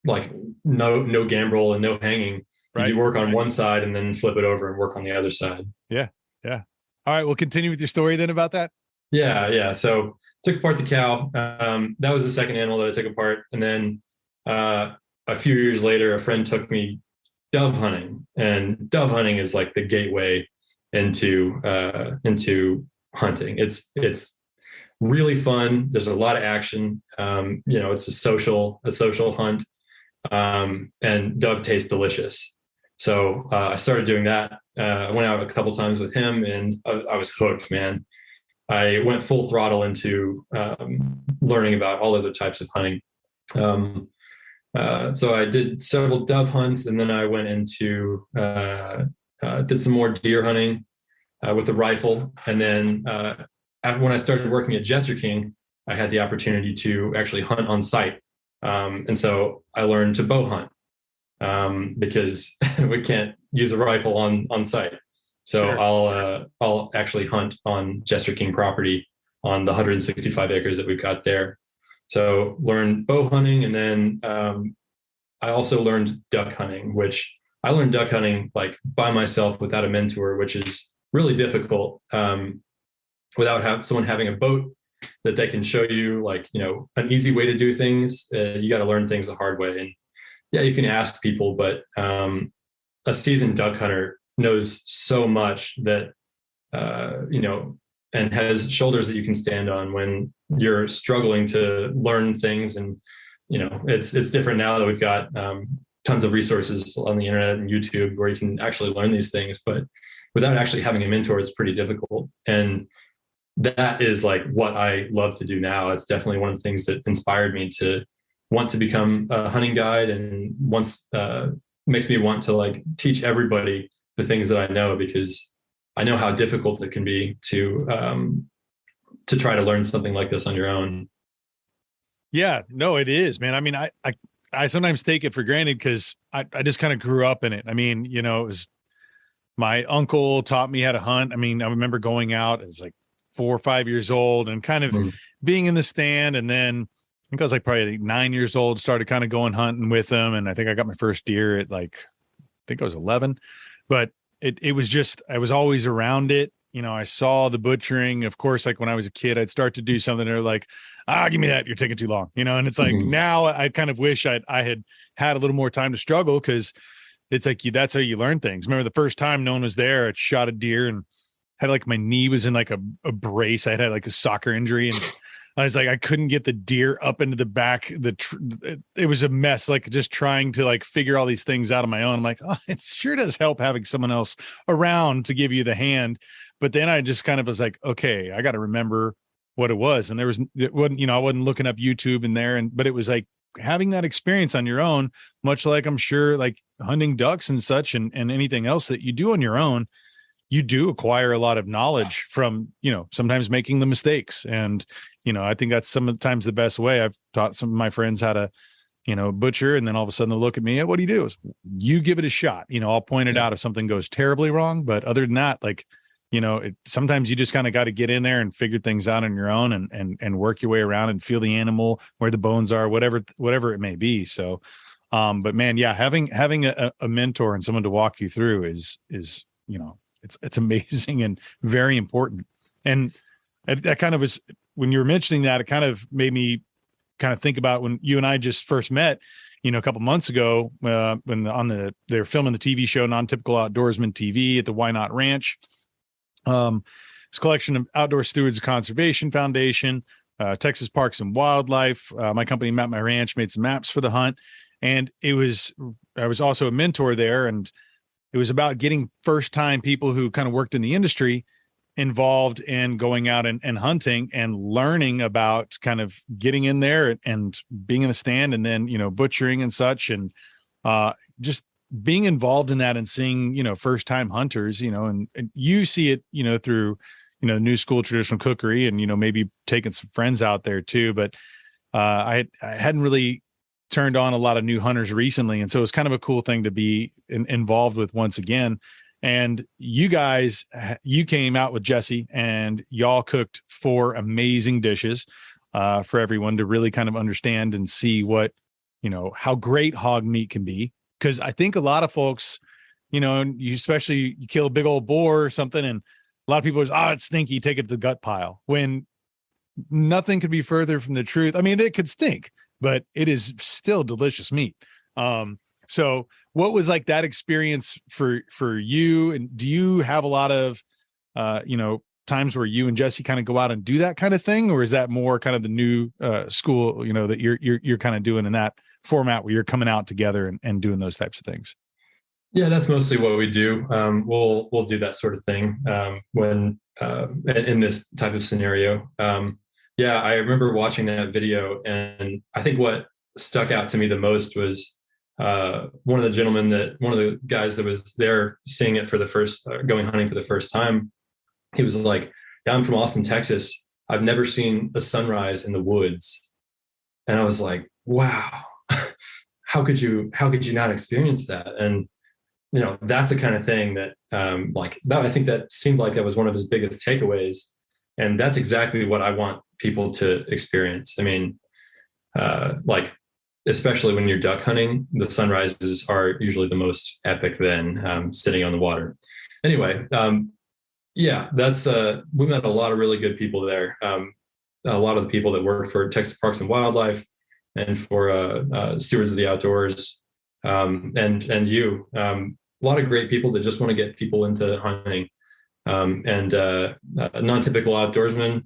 like no gambrel and no hanging. You Right. do work on one side and then flip it over and work on the other side. Yeah. Yeah. All right. We'll continue with your story then about that. Yeah. So took apart the cow. That was the second animal that I took apart. And then a few years later, a friend took me dove hunting, and dove hunting is like the gateway into hunting. It's really fun. There's a lot of action. It's a social hunt, and dove tastes delicious. So I started doing that. I went out a couple times with him, and I was hooked, man. I went full throttle into learning about all other types of hunting. So I did several dove hunts, and then I went into did some more deer hunting with a rifle. And then when I started working at Jester King, I had the opportunity to actually hunt on site. And so I learned to bow hunt because we can't use a rifle on site. So sure. I'll actually hunt on Jester King property on the 165 acres that we've got there. So learned bow hunting, and then I also learned duck hunting, which I learned duck hunting like by myself without a mentor, which is really difficult without someone having a boat that they can show you an easy way to do things. You got to learn things the hard way. And yeah, you can ask people, but a seasoned duck hunter knows so much that, and has shoulders that you can stand on when you're struggling to learn things. And, it's different now that we've got tons of resources on the internet and YouTube where you can actually learn these things, but without actually having a mentor, it's pretty difficult. And that is like what I love to do now. It's definitely one of the things that inspired me to want to become a hunting guide, and makes me want to teach everybody the things that I know, because I know how difficult it can be to try to learn something like this on your own. Yeah, no, it is, man. I mean, I sometimes take it for granted because I just kind of grew up in it. I mean, it was my uncle taught me how to hunt. I mean, I remember going out as like 4 or 5 years old and kind of being in the stand. And then I think I was like probably 9 years old, started kind of going hunting with them. And I think I got my first deer at I think I was 11, but it was just, I was always around it. I saw the butchering. Of course, like when I was a kid, I'd start to do something. They're like, give me that. You're taking too long, and it's like, now I kind of wish I had a little more time to struggle, because it's like that's how you learn things. Remember the first time no one was there, I shot a deer and had my knee was in a brace. I had a soccer injury, and I was like, I couldn't get the deer up into the back. It was a mess, just trying to figure all these things out on my own. I'm like, oh, it sure does help having someone else around to give you the hand. But then I just kind of was like, okay, I got to remember what it was. And it wasn't, I wasn't looking up YouTube in there. But it was like having that experience on your own, much like I'm sure hunting ducks and such, and anything else that you do on your own, you do acquire a lot of knowledge from, sometimes making the mistakes. And, I think that's sometimes the best way. I've taught some of my friends how to, butcher, and then all of a sudden they'll look at me, what do you do? You give it a shot. I'll point it out if something goes terribly wrong. But other than that, sometimes you just kind of got to get in there and figure things out on your own, and work your way around and feel the animal, where the bones are, whatever it may be. So, but man, yeah, having a mentor and someone to walk you through is, it's amazing and very important. And that kind of was, when you were mentioning that, it kind of made me kind of think about when you and I just first met. a couple months ago, when they're filming the TV show Non-Typical Outdoorsman TV at the Why Not Ranch. It's a collection of Outdoor Stewards Conservation Foundation, Texas Parks and Wildlife. My company, Map My Ranch, made some maps for the hunt, and I was also a mentor there, and it was about getting first-time people who kind of worked in the industry involved in going out and hunting and learning about kind of getting in there and being in the stand and then, butchering and such. And just being involved in that and seeing, first time hunters, and you see it, through, New School of Traditional Cookery and, maybe taking some friends out there too. But I hadn't really turned on a lot of new hunters recently. And so it's kind of a cool thing to be involved with once again. And you guys, you came out with Jesse and y'all cooked 4 amazing dishes for everyone to really kind of understand and see what, how great hog meat can be. Because I think a lot of folks, you kill a big old boar or something, and a lot of people are, it's stinky, take it to the gut pile. When nothing could be further from the truth. I mean, it could stink, but it is still delicious meat. So what was like that experience for you? And do you have a lot of, times where you and Jesse kind of go out and do that kind of thing? Or is that more kind of the new school, that you're kind of doing in that format where you're coming out together and doing those types of things? Yeah, that's mostly what we do. We'll do that sort of thing when in this type of scenario. Yeah, I remember watching that video, and I think what stuck out to me the most was one of the guys that was there seeing it for the first, going hunting for the first time. He was like, yeah, I'm from Austin, Texas. I've never seen a sunrise in the woods. And I was like, wow, how could you not experience that? And, that's the kind of thing that, I think that seemed like that was one of his biggest takeaways. And that's exactly what I want people to experience. I mean, especially when you're duck hunting, the sunrises are usually the most epic then, sitting on the water. Anyway, yeah, that's we met a lot of really good people there. A lot of the people that work for Texas Parks and Wildlife and for Stewards of the Outdoors, and you, a lot of great people that just want to get people into hunting, and non-typical outdoorsmen.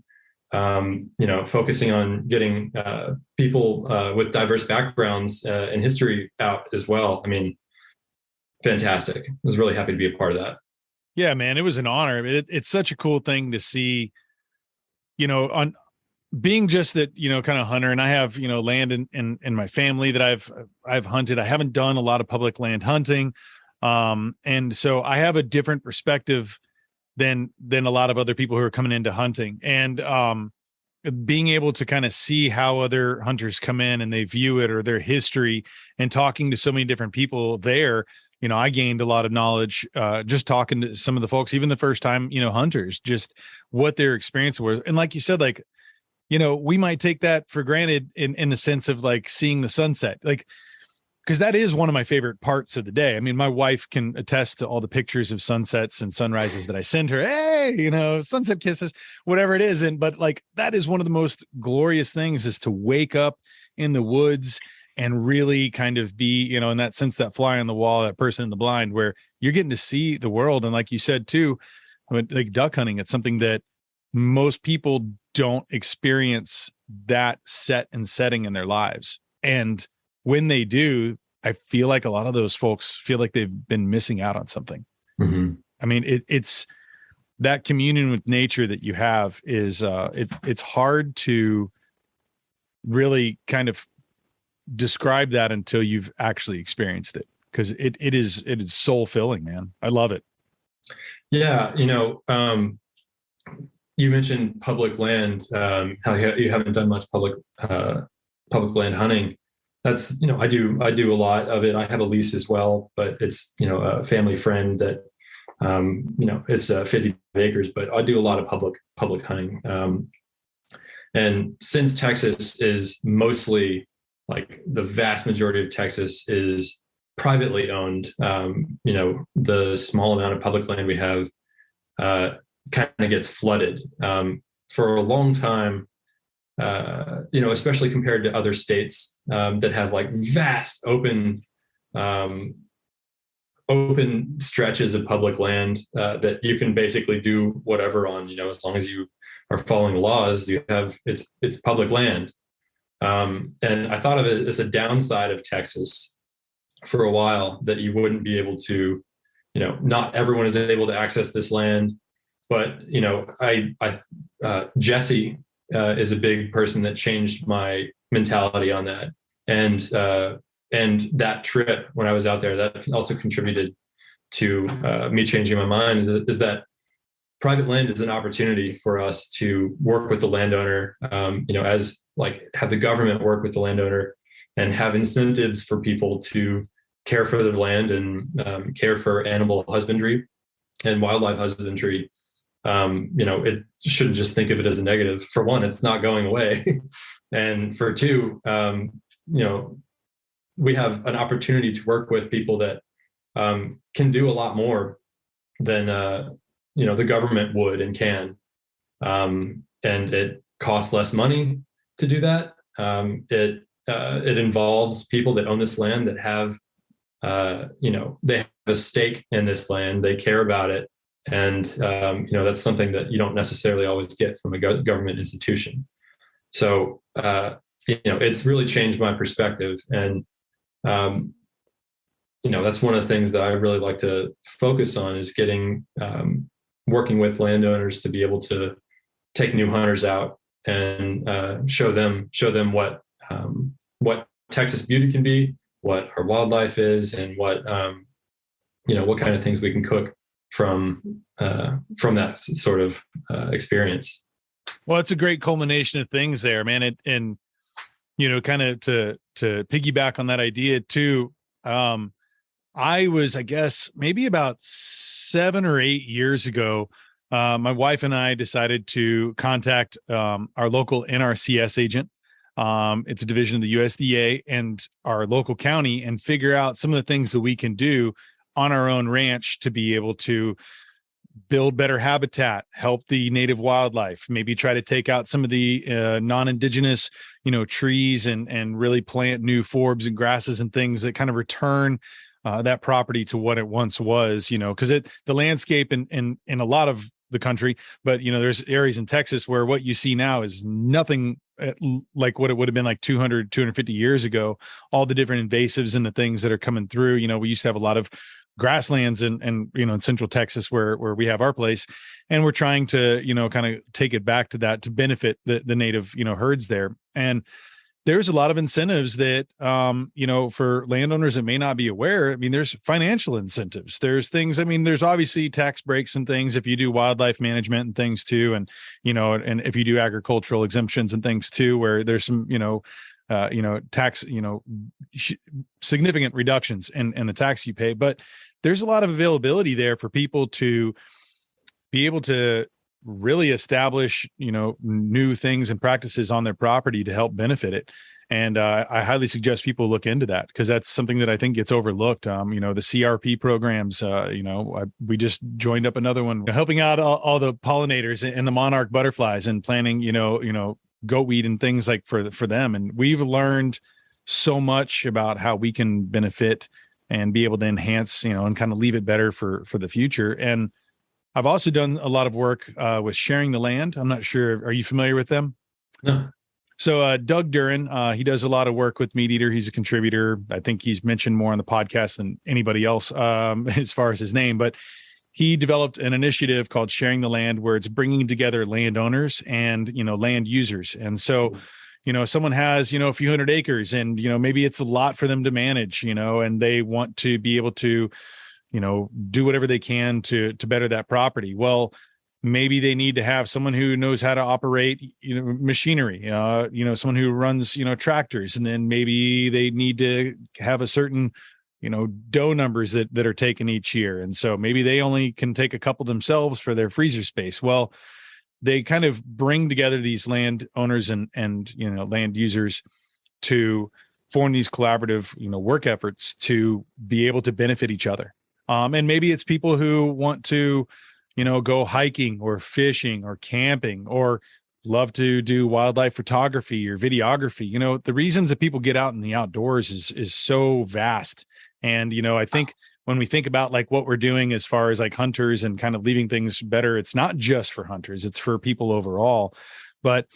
Focusing on getting people with diverse backgrounds and history out as well. I mean, fantastic. I was really happy to be a part of that. Yeah, man, it was an honor. It's such a cool thing to see, on being just that, kind of hunter. And I have, land in my family that I've hunted. I haven't done a lot of public land hunting. And so I have a different perspective than a lot of other people who are coming into hunting. And being able to kind of see how other hunters come in and they view it or their history, and talking to so many different people there, I gained a lot of knowledge just talking to some of the folks, even the first time, hunters, just what their experience was. And like you said, like, we might take that for granted in the sense of like seeing the sunset, like, because that is one of my favorite parts of the day. I mean, my wife can attest to all the pictures of sunsets and sunrises that I send her. Hey, sunset kisses, whatever it is. But like, that is one of the most glorious things, is to wake up in the woods and really kind of be, in that sense, that fly on the wall, that person in the blind, where you're getting to see the world. And like you said, too, like duck hunting, it's something that most people don't experience that set and setting in their lives. And when they do, I feel like a lot of those folks feel like they've been missing out on something. Mm-hmm. I mean, it's that communion with nature that you have is it's hard to really kind of describe that until you've actually experienced it, because it is soul filling, man. I love it. Yeah. You mentioned public land, how you haven't done much public land hunting. That's, I do a lot of it. I have a lease as well, but it's, a family friend that, it's 50 acres, but I do a lot of public hunting. And since Texas is mostly, like, the vast majority of Texas is privately owned, the small amount of public land we have kind of gets flooded. For a long time, especially compared to other states that have like vast open stretches of public land that you can basically do whatever on, as long as you are following laws, it's public land. And I thought of it as a downside of Texas for a while, that you wouldn't be able to, not everyone is able to access this land. But, Jesse is a big person that changed my mentality on that. And that trip when I was out there, that also contributed to me changing my mind, is that private land is an opportunity for us to work with the landowner, as like have the government work with the landowner and have incentives for people to care for their land and care for animal husbandry and wildlife husbandry. It shouldn't just think of it as a negative. For one, it's not going away. And for two, we have an opportunity to work with people that can do a lot more than the government would and can. And it costs less money to do that. It involves people that own this land that have they have a stake in this land. They care about it. And, that's something that you don't necessarily always get from a government institution. So, it's really changed my perspective. And, that's one of the things that I really like to focus on, is working with landowners to be able to take new hunters out and show them what Texas beauty can be, what our wildlife is, and what kind of things we can cook from that sort of experience. Well, it's a great culmination of things there, man. And kind of to piggyback on that idea too. I was, I guess, maybe about 7 or 8 years ago, my wife and I decided to contact our local NRCS agent. It's a division of the USDA, and our local county, and figure out some of the things that we can do on our own ranch to be able to build better habitat, help the native wildlife, maybe try to take out some of the non-indigenous, trees and really plant new forbs and grasses and things that kind of return that property to what it once was, because the landscape in a lot of the country, but there's areas in Texas where what you see now is nothing like what it would have been like 250 years ago. All the different invasives and the things that are coming through. We used to have a lot of grasslands and in central Texas where we have our place, and we're trying to kind of take it back to that to benefit the native herds there. And there's a lot of incentives that for landowners that may not be aware. I mean, there's financial incentives, there's things, there's obviously tax breaks and things if you do wildlife management and things too, and and if you do agricultural exemptions and things too, where there's some tax significant reductions in the tax you pay. But there's a lot of availability there for people to be able to really establish, new things and practices on their property to help benefit it. And I highly suggest people look into that, because that's something that I think gets overlooked. The CRP programs, we just joined up another one, helping out all the pollinators and the monarch butterflies, and planting, goatweed and things like for them. And we've learned so much about how we can benefit and be able to enhance, and kind of leave it better for the future. And I've also done a lot of work with Sharing the Land. I'm not sure. Are you familiar with them? No. So Doug Duran, he does a lot of work with Meat Eater. He's a contributor. I think he's mentioned more on the podcast than anybody else as far as his name. But he developed an initiative called Sharing the Land, where it's bringing together landowners and, land users. And so, someone has, a few hundred acres, and, maybe it's a lot for them to manage, and they want to be able to, do whatever they can to better that property. Well, maybe they need to have someone who knows how to operate, machinery, someone who runs, tractors, and then maybe they need to have a certain, doe numbers that are taken each year. And so maybe they only can take a couple themselves for their freezer space. Well, they kind of bring together these land owners and land users to form these collaborative, work efforts to be able to benefit each other. And maybe it's people who want to, go hiking or fishing or camping or love to do wildlife photography or videography. The reasons that people get out in the outdoors is so vast. And, I think when we think about like what we're doing as far as like hunters and kind of leaving things better, it's not just for hunters, it's for people overall. But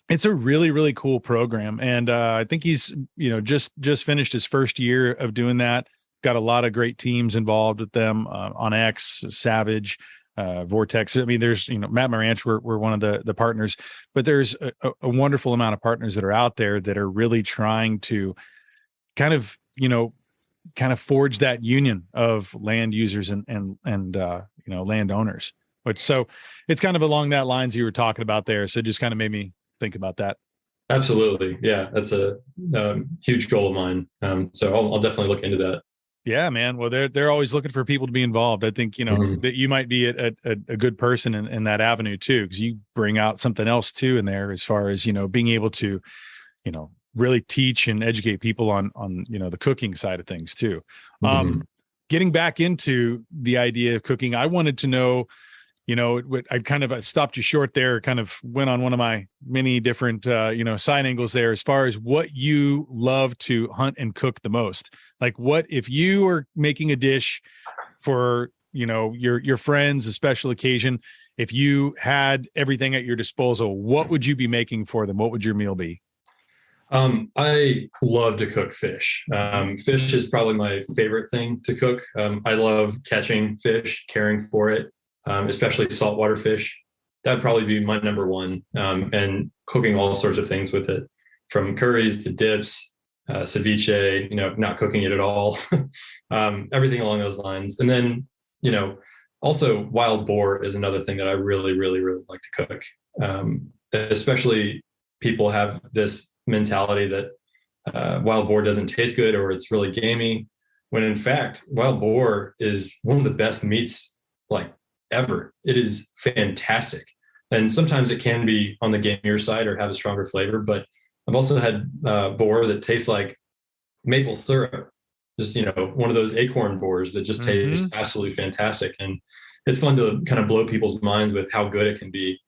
it's a really, really cool program. And I think he's, just finished his first year of doing that. Got a lot of great teams involved with them on X, Savage, Vortex. I mean, there's, Matt Maranch, we're one of the partners, but there's a wonderful amount of partners that are out there that are really trying to kind of forge that union of land users and landowners, so it's kind of along that lines you were talking about there. So it just kind of made me think about that. Absolutely. Yeah. That's a huge goal of mine. So I'll definitely look into that. Yeah, man. Well, they're always looking for people to be involved. I think, that you might be a good person in that avenue too, because you bring out something else too in there as far as, being able to, really teach and educate people on, the cooking side of things too. Getting back into the idea of cooking, I wanted to know, I kind of stopped you short there, kind of went on one of my many different, side angles there as far as what you love to hunt and cook the most. Like what, if you are making a dish for, your friends, a special occasion, if you had everything at your disposal, what would you be making for them? What would your meal be? I love to cook fish. Fish is probably my favorite thing to cook. I love catching fish, caring for it. Especially saltwater fish. That'd probably be my number one. And cooking all sorts of things with it, from curries to dips, ceviche, not cooking it at all, everything along those lines. And then, also wild boar is another thing that I really, really, really like to cook. Especially people have this mentality that wild boar doesn't taste good or it's really gamey, when in fact, wild boar is one of the best meats like ever. It is fantastic. And sometimes it can be on the gamier side or have a stronger flavor, but I've also had boar that tastes like maple syrup, just, one of those acorn boars that just tastes absolutely fantastic. And it's fun to kind of blow people's minds with how good it can be.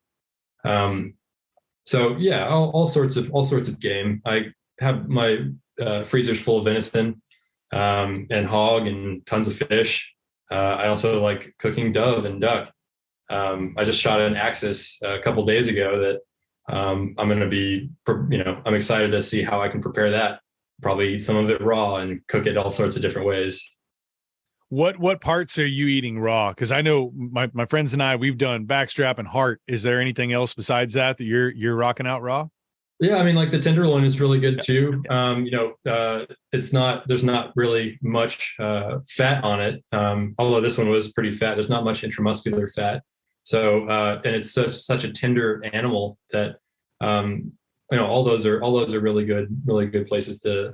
So yeah, all sorts of game. I have my freezers full of venison and hog and tons of fish. I also like cooking dove and duck. I just shot an axis a couple days ago that I'm going to be, I'm excited to see how I can prepare that. Probably eat some of it raw and cook it all sorts of different ways. What parts are you eating raw? Because I know my friends and I, we've done backstrap and heart. Is there anything else besides that you're rocking out raw? Yeah, I mean, like the tenderloin is really good too. There's not really much fat on it. Although this one was pretty fat. There's not much intramuscular fat. So, and it's such a tender animal that, all those are really good places to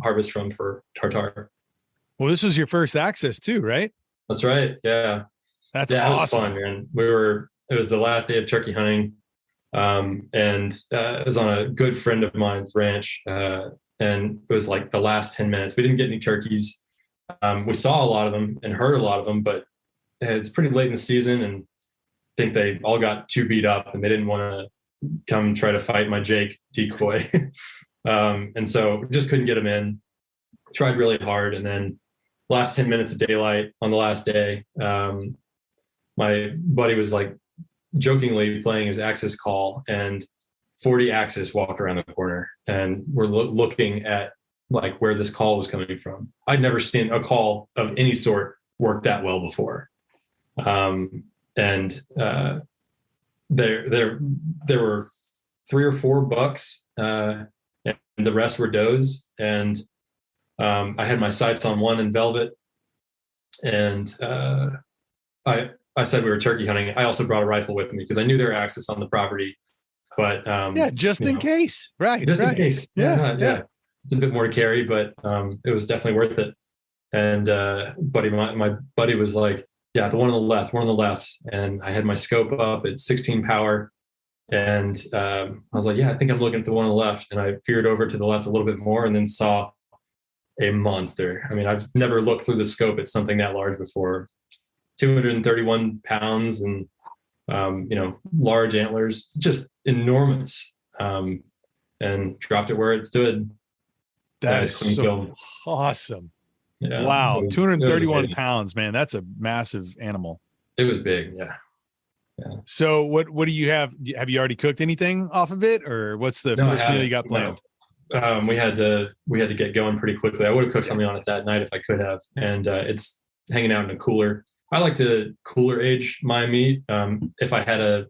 harvest from for tartare. Well, this was your first access too, right? That's right. Yeah. That's awesome. It was fun, man. It was the last day of turkey hunting. And it was on a good friend of mine's ranch. And it was like the last 10 minutes. We didn't get any turkeys. We saw a lot of them and heard a lot of them, but it's pretty late in the season. And I think they all got too beat up and they didn't want to come try to fight my Jake decoy. And so just couldn't get them in. Tried really hard. And then last 10 minutes of daylight on the last day, my buddy was like jokingly playing his axis call, and 40 axis walked around the corner, and we're looking at like where this call was coming from. I'd never seen a call of any sort work that well before. There were 3 or 4 bucks, and the rest were does. And I had my sights on one in velvet, and I said we were turkey hunting. I also brought a rifle with me because I knew there were axis on the property. But just in case, right? Just in case, yeah. It's a bit more to carry, but it was definitely worth it. And my buddy was like, "Yeah, the one on the left." And I had my scope up at 16 power, and I was like, "Yeah, I think I'm looking at the one on the left." And I veered over to the left a little bit more, and then saw a monster. I mean, I've never looked through the scope at something that large before. 231 pounds and large antlers, just enormous, and dropped it where it stood. That Nice, is clean so kill. awesome. Yeah, Wow. it was 231 amazing. pounds, man. That's a massive animal. It was big. Yeah. Yeah. So what do you have? Have you already cooked anything off of it, or what's the No, I first meal you haven't. got planned? No. We had to get going pretty quickly. I would have cooked something on it that night if I could have. And it's hanging out in a cooler. I like to cooler age my meat. If I had a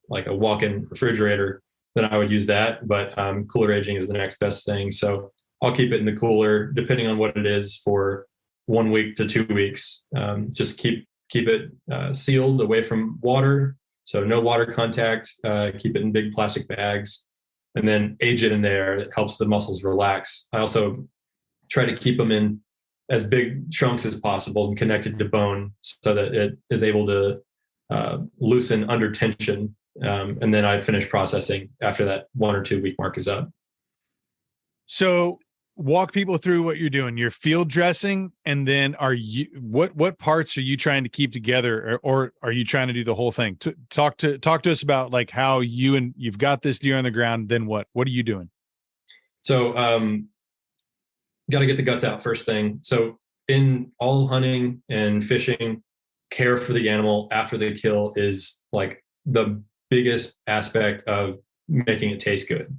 walk-in refrigerator, then I would use that. But cooler aging is the next best thing. So I'll keep it in the cooler, depending on what it is, for 1 week to 2 weeks. Just keep it sealed away from water, so no water contact. Keep it in big plastic bags, and then age it in there. It helps the muscles relax. I also try to keep them in as big chunks as possible and connected to bone, so that it is able to loosen under tension. And then I finish processing after that 1 or 2 week mark is up. So walk people through what you're doing. You're field dressing, and then what parts are you trying to keep together, or are you trying to do the whole thing? Talk to us about like how you've got this deer on the ground. Then what are you doing? So got to get the guts out first thing. So in all hunting and fishing, care for the animal after the kill is like the biggest aspect of making it taste good.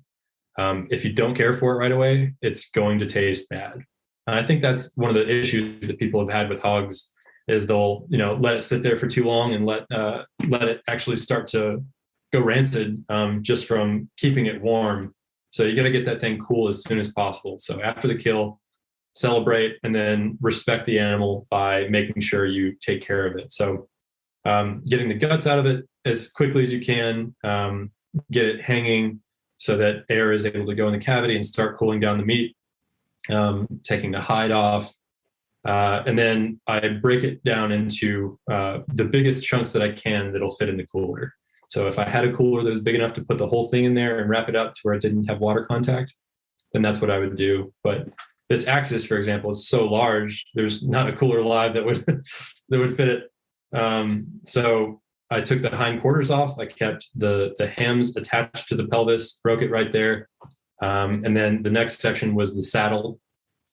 If you don't care for it right away, it's going to taste bad. And I think that's one of the issues that people have had with hogs, is they'll, let it sit there for too long and let it actually start to go rancid, just from keeping it warm. So you got to get that thing cool as soon as possible. So after the kill, celebrate, and then respect the animal by making sure you take care of it. So getting the guts out of it as quickly as you can, get it hanging so that air is able to go in the cavity and start cooling down the meat, taking the hide off. And then I break it down into the biggest chunks that I can that'll fit in the cooler. So if I had a cooler that was big enough to put the whole thing in there and wrap it up to where it didn't have water contact, then that's what I would do. But this axis, for example, is so large, there's not a cooler alive that would that would fit it. So I took the hind quarters off. I kept the hams attached to the pelvis, broke it right there. And then the next section was the saddle.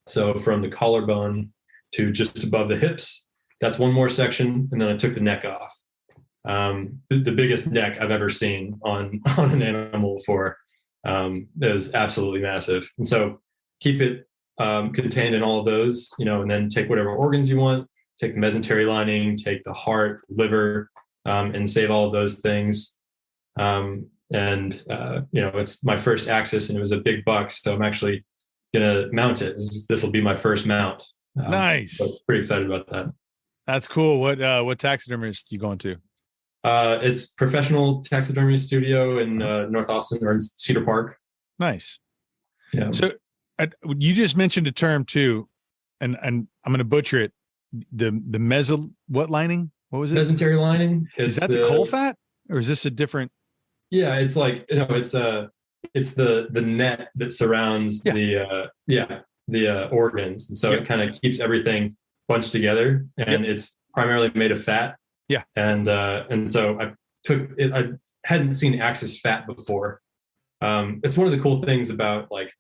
So from the collarbone to just above the hips, that's one more section. And then I took the neck off. The biggest neck I've ever seen on an animal before. It was absolutely massive. And so keep it contained in all of those, and then take whatever organs you want, take the mesentery lining, take the heart, liver, and save all of those things. It's my first axis, and it was a big buck, so I'm actually gonna mount it. This will be my first mount. Nice. So pretty excited about that. That's cool. What taxidermist you going to? It's Professional Taxidermy Studio in North Austin, or in Cedar Park. Nice. Yeah. So you just mentioned a term too, and I'm going to butcher it. The what lining? What was it? Mesentery lining. Is that the coal fat, or is this a different? Yeah, it's like it's the net that surrounds the organs, and so it kind of keeps everything bunched together, and it's primarily made of fat. Yeah, and so I took it. I hadn't seen axis fat before. It's one of the cool things about like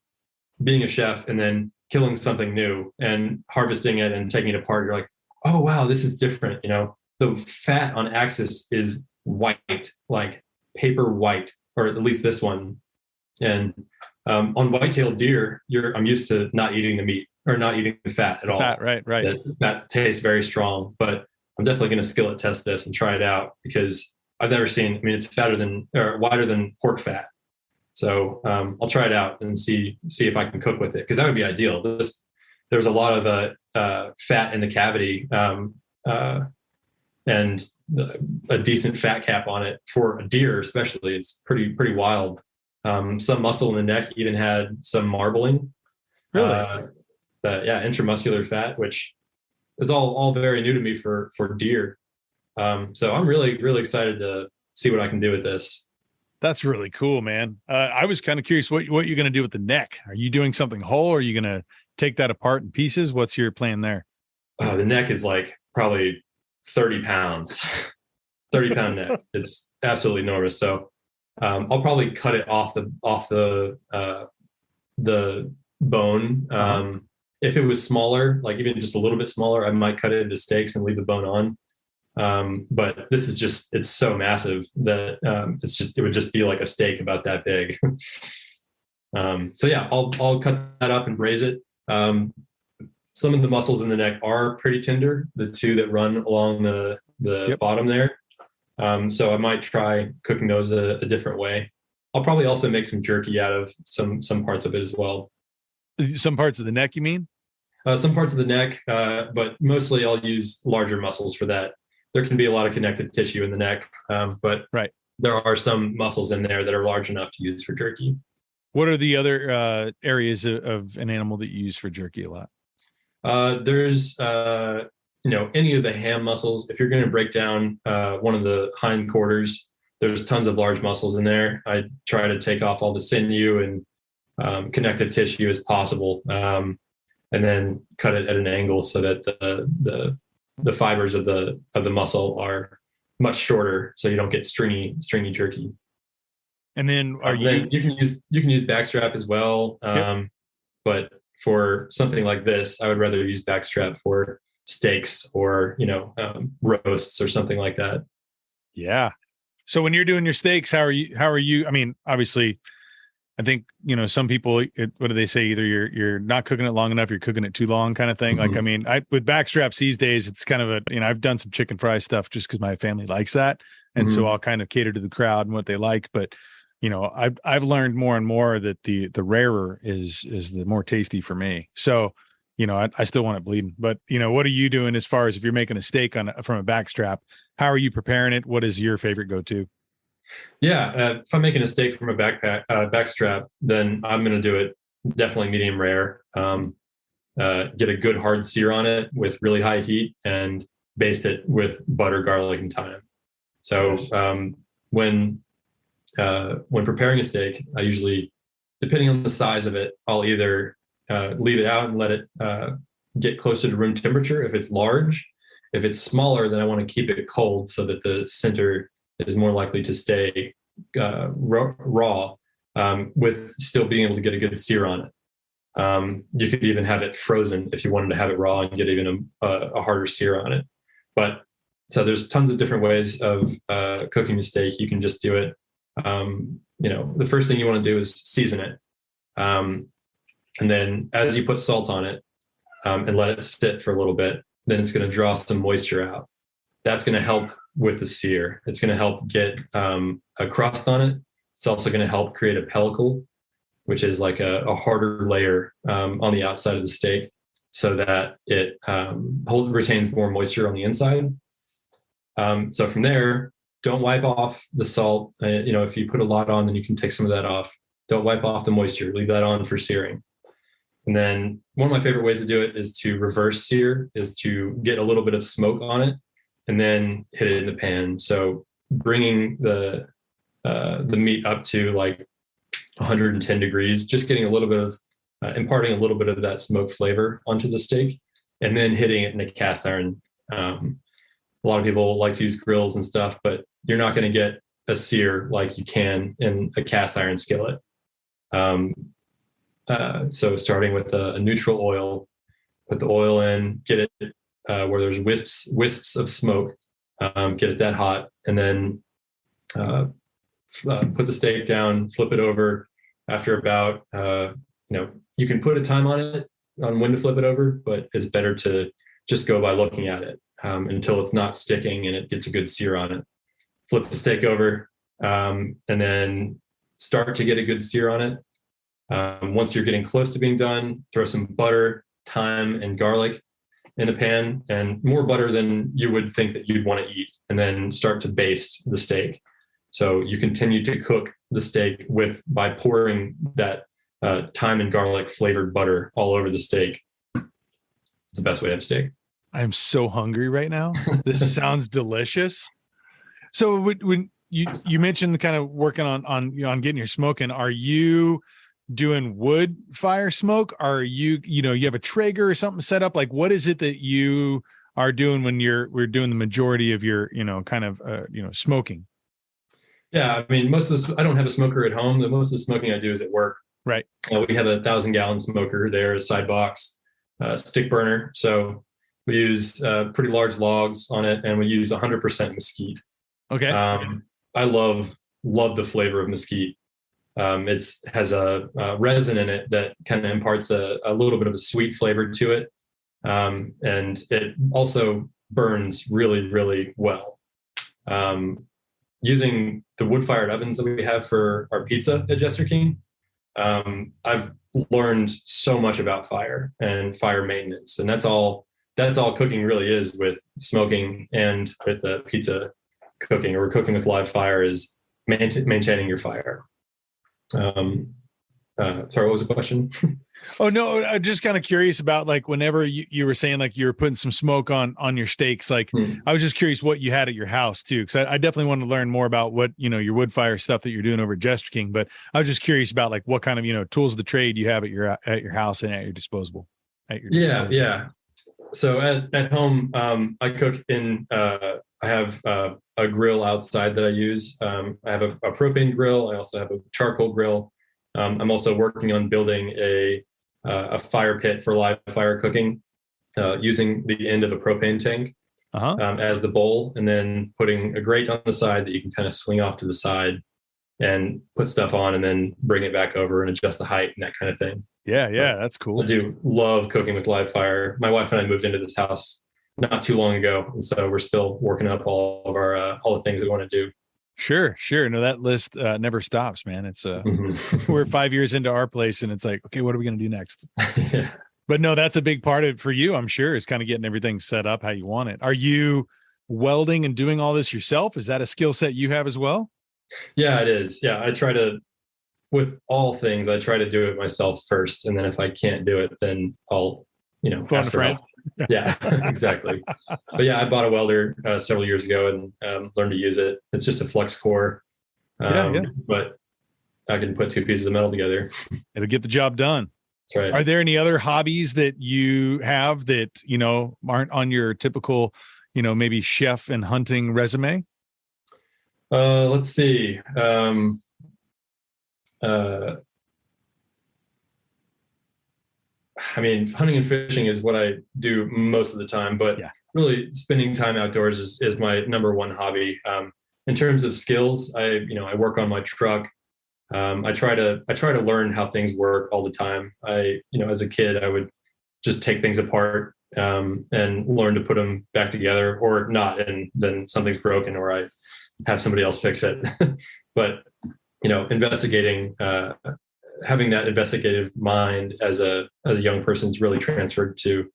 being a chef and then killing something new and harvesting it and taking it apart. You're like, oh wow, this is different. The fat on axis is white, like paper white, or at least this one. And on white-tailed deer, I'm used to not eating the meat or not eating the fat at all. Fat, right. That tastes very strong, but I'm definitely going to skillet test this and try it out, because I've never seen. I mean, it's wider than pork fat. So I'll try it out and see if I can cook with it, because that would be ideal. There's a lot of fat in the cavity, and a decent fat cap on it for a deer, especially. It's pretty wild. Some muscle in the neck even had some marbling. Really? Intramuscular fat, which is all very new to me for deer. So I'm really, really excited to see what I can do with this. That's really cool, man. I was kind of curious what you're going to do with the neck. Are you doing something whole? Or are you going to take that apart in pieces? What's your plan there? The neck is like probably 30 pounds. 30-pound neck. It's absolutely enormous. So I'll probably cut it off the bone. If it was smaller, like even just a little bit smaller, I might cut it into steaks and leave the bone on. But this is just, it's so massive that it would just be like a steak about that big. So yeah, I'll cut that up and braise it. Some of the muscles in the neck are pretty tender, the two that run along the Yep. bottom there. So I might try cooking those a different way. I'll probably also make some jerky out of some parts of it as well. Some parts of the neck, you mean? Some parts of the neck, but mostly I'll use larger muscles for that. There can be a lot of connective tissue in the neck, but right. There are some muscles in there that are large enough to use for jerky. What are the other areas of an animal that you use for jerky a lot? There's any of the ham muscles. If you're going to break down one of the hind quarters, there's tons of large muscles in there. I try to take off all the sinew and connective tissue as possible, and then cut it at an angle so that the fibers of the muscle are much shorter, so you don't get stringy jerky. And then you can use backstrap as well, yep. But for something like this, I would rather use backstrap for steaks or roasts or something like that. Yeah. So when you're doing your steaks, how are you? I mean, obviously, I think some people, what do they say? Either you're not cooking it long enough, you're cooking it too long, kind of thing. Mm-hmm. Like, I mean, with backstraps these days, it's kind of I've done some chicken fry stuff just because my family likes that, and so I'll kind of cater to the crowd and what they like. But I've learned more and more that the rarer is the more tasty for me. So I still want it bleeding. But what are you doing as far as if you're making a steak from a backstrap? How are you preparing it? What is your favorite go-to? Yeah, if I'm making a steak from a backstrap, then I'm going to do it definitely medium rare. Get a good hard sear on it with really high heat and baste it with butter, garlic, and thyme. So when preparing a steak, I usually, depending on the size of it, I'll either leave it out and let it get closer to room temperature if it's large. If it's smaller, then I want to keep it cold so that the center is more likely to stay raw, with still being able to get a good sear on it. You could even have it frozen if you wanted to have it raw and get even a harder sear on it. But so there's tons of different ways of cooking a steak. You can just do it. The first thing you want to do is season it. And then as you put salt on it and let it sit for a little bit, then it's going to draw some moisture out. That's going to help with the sear. It's going to help get a crust on it. It's also going to help create a pellicle, which is like a harder layer on the outside of the steak so that it retains more moisture on the inside. So from there, don't wipe off the salt. If you put a lot on, then you can take some of that off. Don't wipe off the moisture. Leave that on for searing. And then one of my favorite ways to do it is to reverse sear, is to get a little bit of smoke on it and then hit it in the pan. So bringing the meat up to like 110 degrees, just getting a little bit of, imparting a little bit of that smoke flavor onto the steak, and then hitting it in a cast iron. A lot of people like to use grills and stuff, but you're not going to get a sear like you can in a cast iron skillet. So starting with a neutral oil, put the oil in, get it where there's wisps of smoke, get it that hot, and then put the steak down, flip it over. After about, you can put a time on it, on when to flip it over, but it's better to just go by looking at it until it's not sticking and it gets a good sear on it. Flip the steak over, and then start to get a good sear on it. Once you're getting close to being done, throw some butter, thyme, and garlic in a pan, and more butter than you would think that you'd want to eat, and then start to baste the steak. So you continue to cook the steak by pouring that thyme and garlic flavored butter all over the steak. It's the best way to have steak. I'm so hungry right now. This sounds delicious. So when you mentioned kind of working on getting your smoke in, are you doing wood fire smoke? Are you have a Traeger or something set up? Like, what is it that you are doing when we're doing the majority of your, kind of, smoking. Yeah. I mean, I don't have a smoker at home. The most of the smoking I do is at work. Right. We have a 1,000-gallon smoker there, a side box, stick burner. So we use pretty large logs on it, and we use 100% mesquite. Okay. I love the flavor of mesquite. It has a resin in it that kind of imparts a little bit of a sweet flavor to it. And it also burns really, really well. Using the wood-fired ovens that we have for our pizza at Jester King, I've learned so much about fire and fire maintenance, and that's all cooking really is, with smoking and with pizza cooking or cooking with live fire, is maintaining your fire. Sorry, what was the question? Oh no, I'm just kind of curious about, like, whenever you were saying like you were putting some smoke on your steaks, like I was just curious what you had at your house too, because I definitely want to learn more about what, your wood fire stuff that you're doing over at Jester King. But I was just curious about, like, what kind of tools of the trade you have at your house and at your disposal. Yeah. So at home, I cook in. I have a grill outside that I use. I have a propane grill. I also have a charcoal grill. I'm also working on building a fire pit for live fire cooking, using the end of a propane tank as the bowl, and then putting a grate on the side that you can kind of swing off to the side and put stuff on, and then bring it back over and adjust the height and that kind of thing. Yeah, that's cool. I do love cooking with live fire. My wife and I moved into this house not too long ago, and so we're still working up all of our all the things we want to do. Sure. No, that list never stops, man. It's we're 5 years into our place, and it's like, okay, what are we going to do next? Yeah. But no, that's a big part of it for you, I'm sure, is kind of getting everything set up how you want it. Are you welding and doing all this yourself? Is that a skill set you have as well? Yeah, it is. Yeah, I try to, with all things, I try to do it myself first, and then if I can't do it, then I'll, ask for help. Yeah, exactly. But yeah, I bought a welder several years ago and learned to use it. It's just a flux core, but I can put two pieces of metal together. It'll get the job done. That's right. Are there any other hobbies that you have that, aren't on your typical, maybe chef and hunting resume? Let's see. I mean, hunting and fishing is what I do most of the time, but really spending time outdoors is my number one hobby. In terms of skills, I work on my truck. I try to learn how things work all the time. As a kid, I would just take things apart and learn to put them back together, or not, and then something's broken, or I have somebody else fix it. But investigating, having that investigative mind as a young person is really transferred to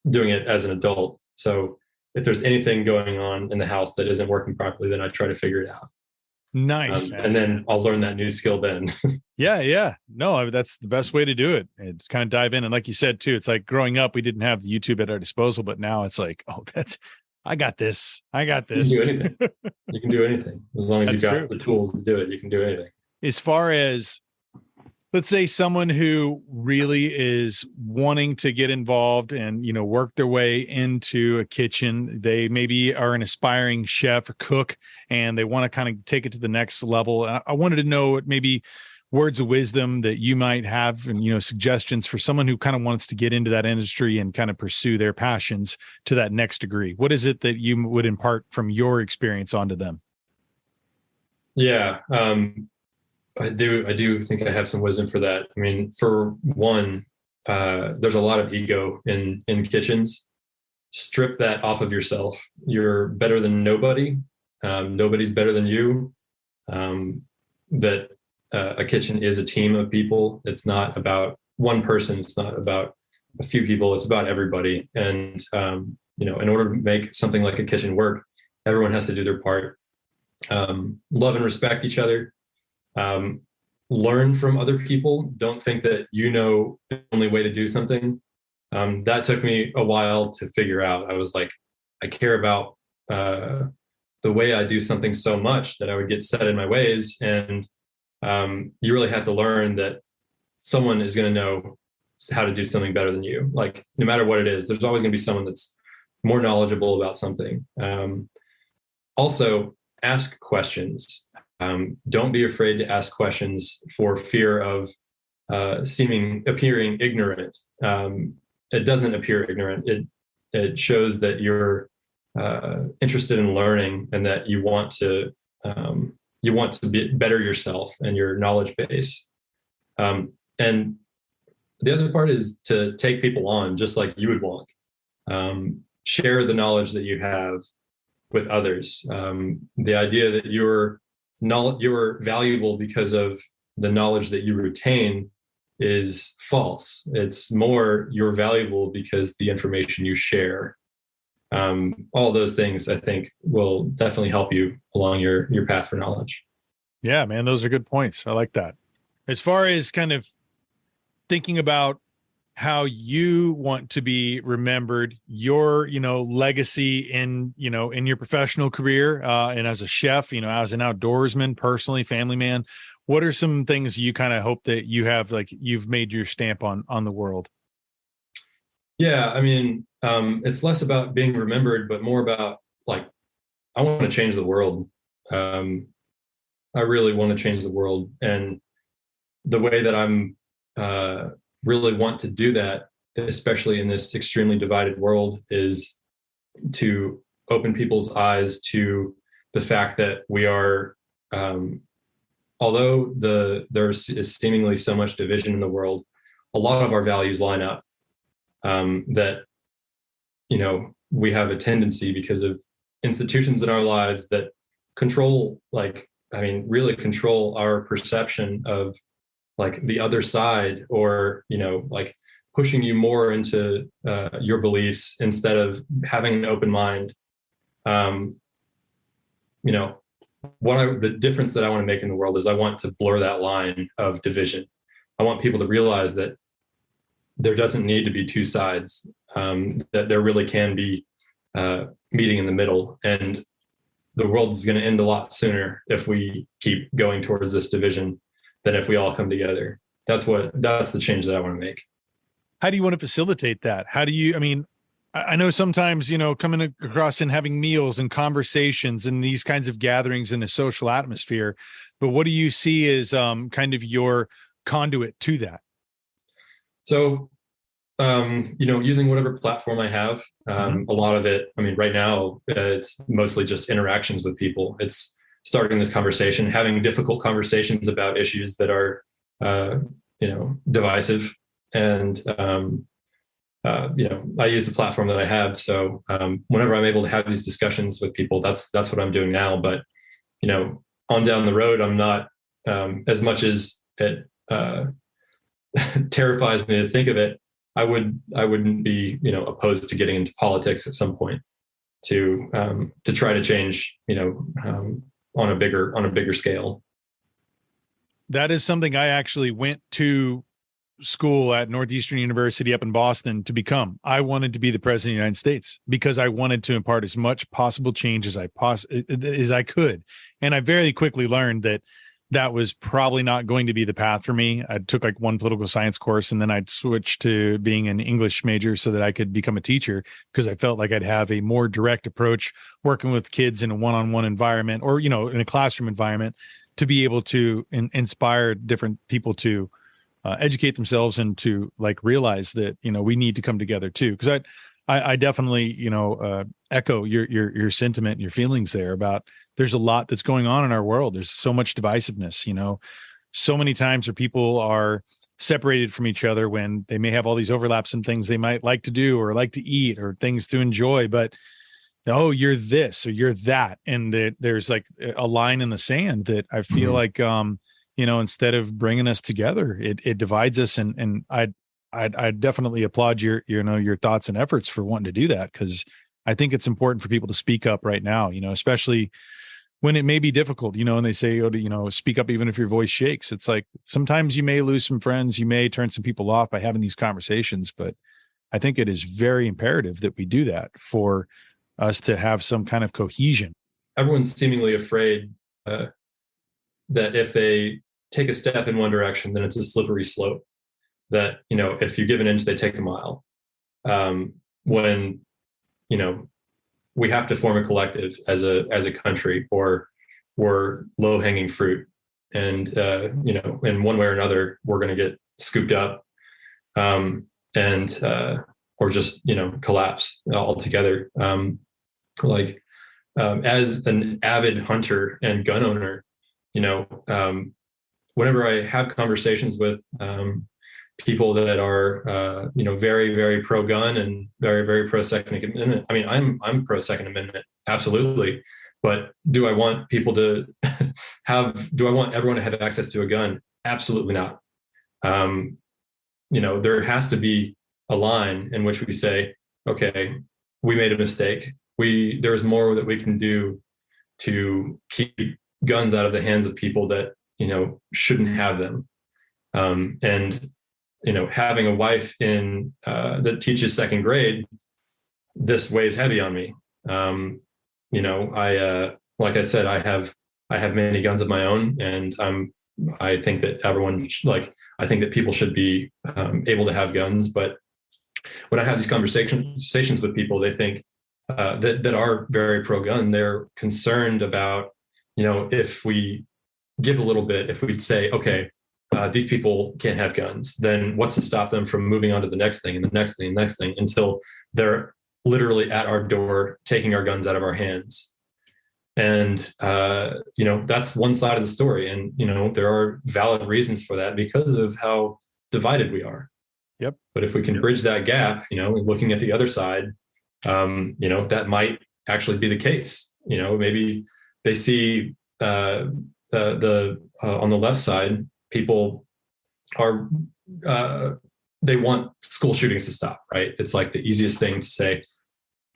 doing it as an adult. So if there's anything going on in the house that isn't working properly, then I try to figure it out. Nice. And then I'll learn that new skill then. Yeah. No, that's the best way to do it. It's kind of dive in. And like you said, too, it's like growing up, we didn't have the YouTube at our disposal, but now it's like, I got this. You can do anything. You can do anything. As long as you've got the tools to do it, you can do anything. As far as, let's say, someone who really is wanting to get involved and, work their way into a kitchen, they maybe are an aspiring chef or cook, and they want to kind of take it to the next level. I wanted to know what maybe words of wisdom that you might have, and, suggestions for someone who kind of wants to get into that industry and kind of pursue their passions to that next degree. What is it that you would impart from your experience onto them? Yeah. I do think I have some wisdom for that. I mean, for one, there's a lot of ego in kitchens. Strip that off of yourself. You're better than nobody. Nobody's better than you. A kitchen is a team of people. It's not about one person. It's not about a few people. It's about everybody. And, in order to make something like a kitchen work, everyone has to do their part. Love and respect each other. Learn from other people. Don't think that the only way to do something. That took me a while to figure out. I was like, I care about the way I do something so much that I would get set in my ways. And you really have to learn that someone is going to know how to do something better than you. Like, no matter what it is, there's always going to be someone that's more knowledgeable about something. Also, ask questions. Don't be afraid to ask questions for fear of appearing ignorant. It doesn't appear ignorant. It shows that you're interested in learning, and that you want to better yourself and your knowledge base. And the other part is to take people on just like you would want. Share the knowledge that you have with others. The idea that you're valuable because of the knowledge that you retain is false. It's more, you're valuable because the information you share. All those things, I think, will definitely help you along your path for knowledge. Yeah, man, those are good points. I like that. As far as kind of thinking about how you want to be remembered, your, legacy in your professional career, and as a chef, as an outdoorsman, personally, family man, what are some things you kind of hope that you have, like, you've made your stamp on the world? Yeah, I mean, it's less about being remembered, but more about, like, I want to change the world. I really want to change the world. And the way that I'm really want to do that, especially in this extremely divided world, is to open people's eyes to the fact that we are, although there is seemingly so much division in the world, a lot of our values line up. That, we have a tendency, because of institutions in our lives that control, really control our perception of, like, the other side, or, like, pushing you more into your beliefs instead of having an open mind. The difference that I want to make in the world is, I want to blur that line of division. I want people to realize that there doesn't need to be two sides, that there really can be meeting in the middle. And the world is going to end a lot sooner if we keep going towards this division than if we all come together. That's the change that I want to make. How do you want to facilitate that? I know sometimes, coming across and having meals and conversations and these kinds of gatherings in a social atmosphere, but what do you see as kind of your conduit to that? So, using whatever platform I have, a lot of it, right now, it's mostly just interactions with people. It's starting this conversation, having difficult conversations about issues that are, divisive. And, I use the platform that I have. So, whenever I'm able to have these discussions with people, that's what I'm doing now. But, on down the road, I'm not, as much as it terrifies me to think of it, I wouldn't be, opposed to getting into politics at some point to try to change, on a bigger scale. That is something I actually went to school at Northeastern University up in Boston to become. I wanted to be the president of the United States because I wanted to impart as much possible change as I could. And I very quickly learned that was probably not going to be the path for me. I took like one political science course, and then I'd switch to being an English major so that I could become a teacher, because I felt like I'd have a more direct approach working with kids in a one-on-one environment, or, in a classroom environment, to be able to inspire different people to educate themselves and to, like, realize that, we need to come together too. Because I definitely, echo your sentiment and your feelings there about, there's a lot that's going on in our world. There's so much divisiveness, so many times where people are separated from each other when they may have all these overlaps in things they might like to do or like to eat or things to enjoy, but, oh, you're this or you're that. And there's like a line in the sand that I feel like, instead of bringing us together, it divides us. And I definitely applaud your thoughts and efforts for wanting to do that, because I think it's important for people to speak up right now, especially when it may be difficult, and they say, speak up even if your voice shakes. It's like, sometimes you may lose some friends, you may turn some people off by having these conversations, but I think it is very imperative that we do that for us to have some kind of cohesion. Everyone's seemingly afraid that if they take a step in one direction, then it's a slippery slope. that, if you give an inch, they take a mile. When, we have to form a collective as a country, or we're low hanging fruit. And, in one way or another, we're going to get scooped up, or just, collapse altogether. As an avid hunter and gun owner, whenever I have conversations with people that are, very, very pro gun and very, very pro Second Amendment. I mean, I'm pro Second Amendment, absolutely. But do I want people to do I want everyone to have access to a gun? Absolutely not. There has to be a line in which we say, okay, we made a mistake. There's more that we can do to keep guns out of the hands of people that, shouldn't have them. And having a wife that teaches second grade, this weighs heavy on me. Like I said, I have many guns of my own, and I think that I think that people should be able to have guns. But when I have these conversations with people, they think that are very pro-gun, they're concerned about, if we give a little bit, if we'd say, okay, these people can't have guns, then what's to stop them from moving on to the next thing and the next thing and the next thing until they're literally at our door taking our guns out of our hands. And, that's one side of the story. And, there are valid reasons for that because of how divided we are. Yep. But if we can bridge that gap, looking at the other side, that might actually be the case. Maybe they see on the left side, people are they want school shootings to stop, right? It's like the easiest thing to say,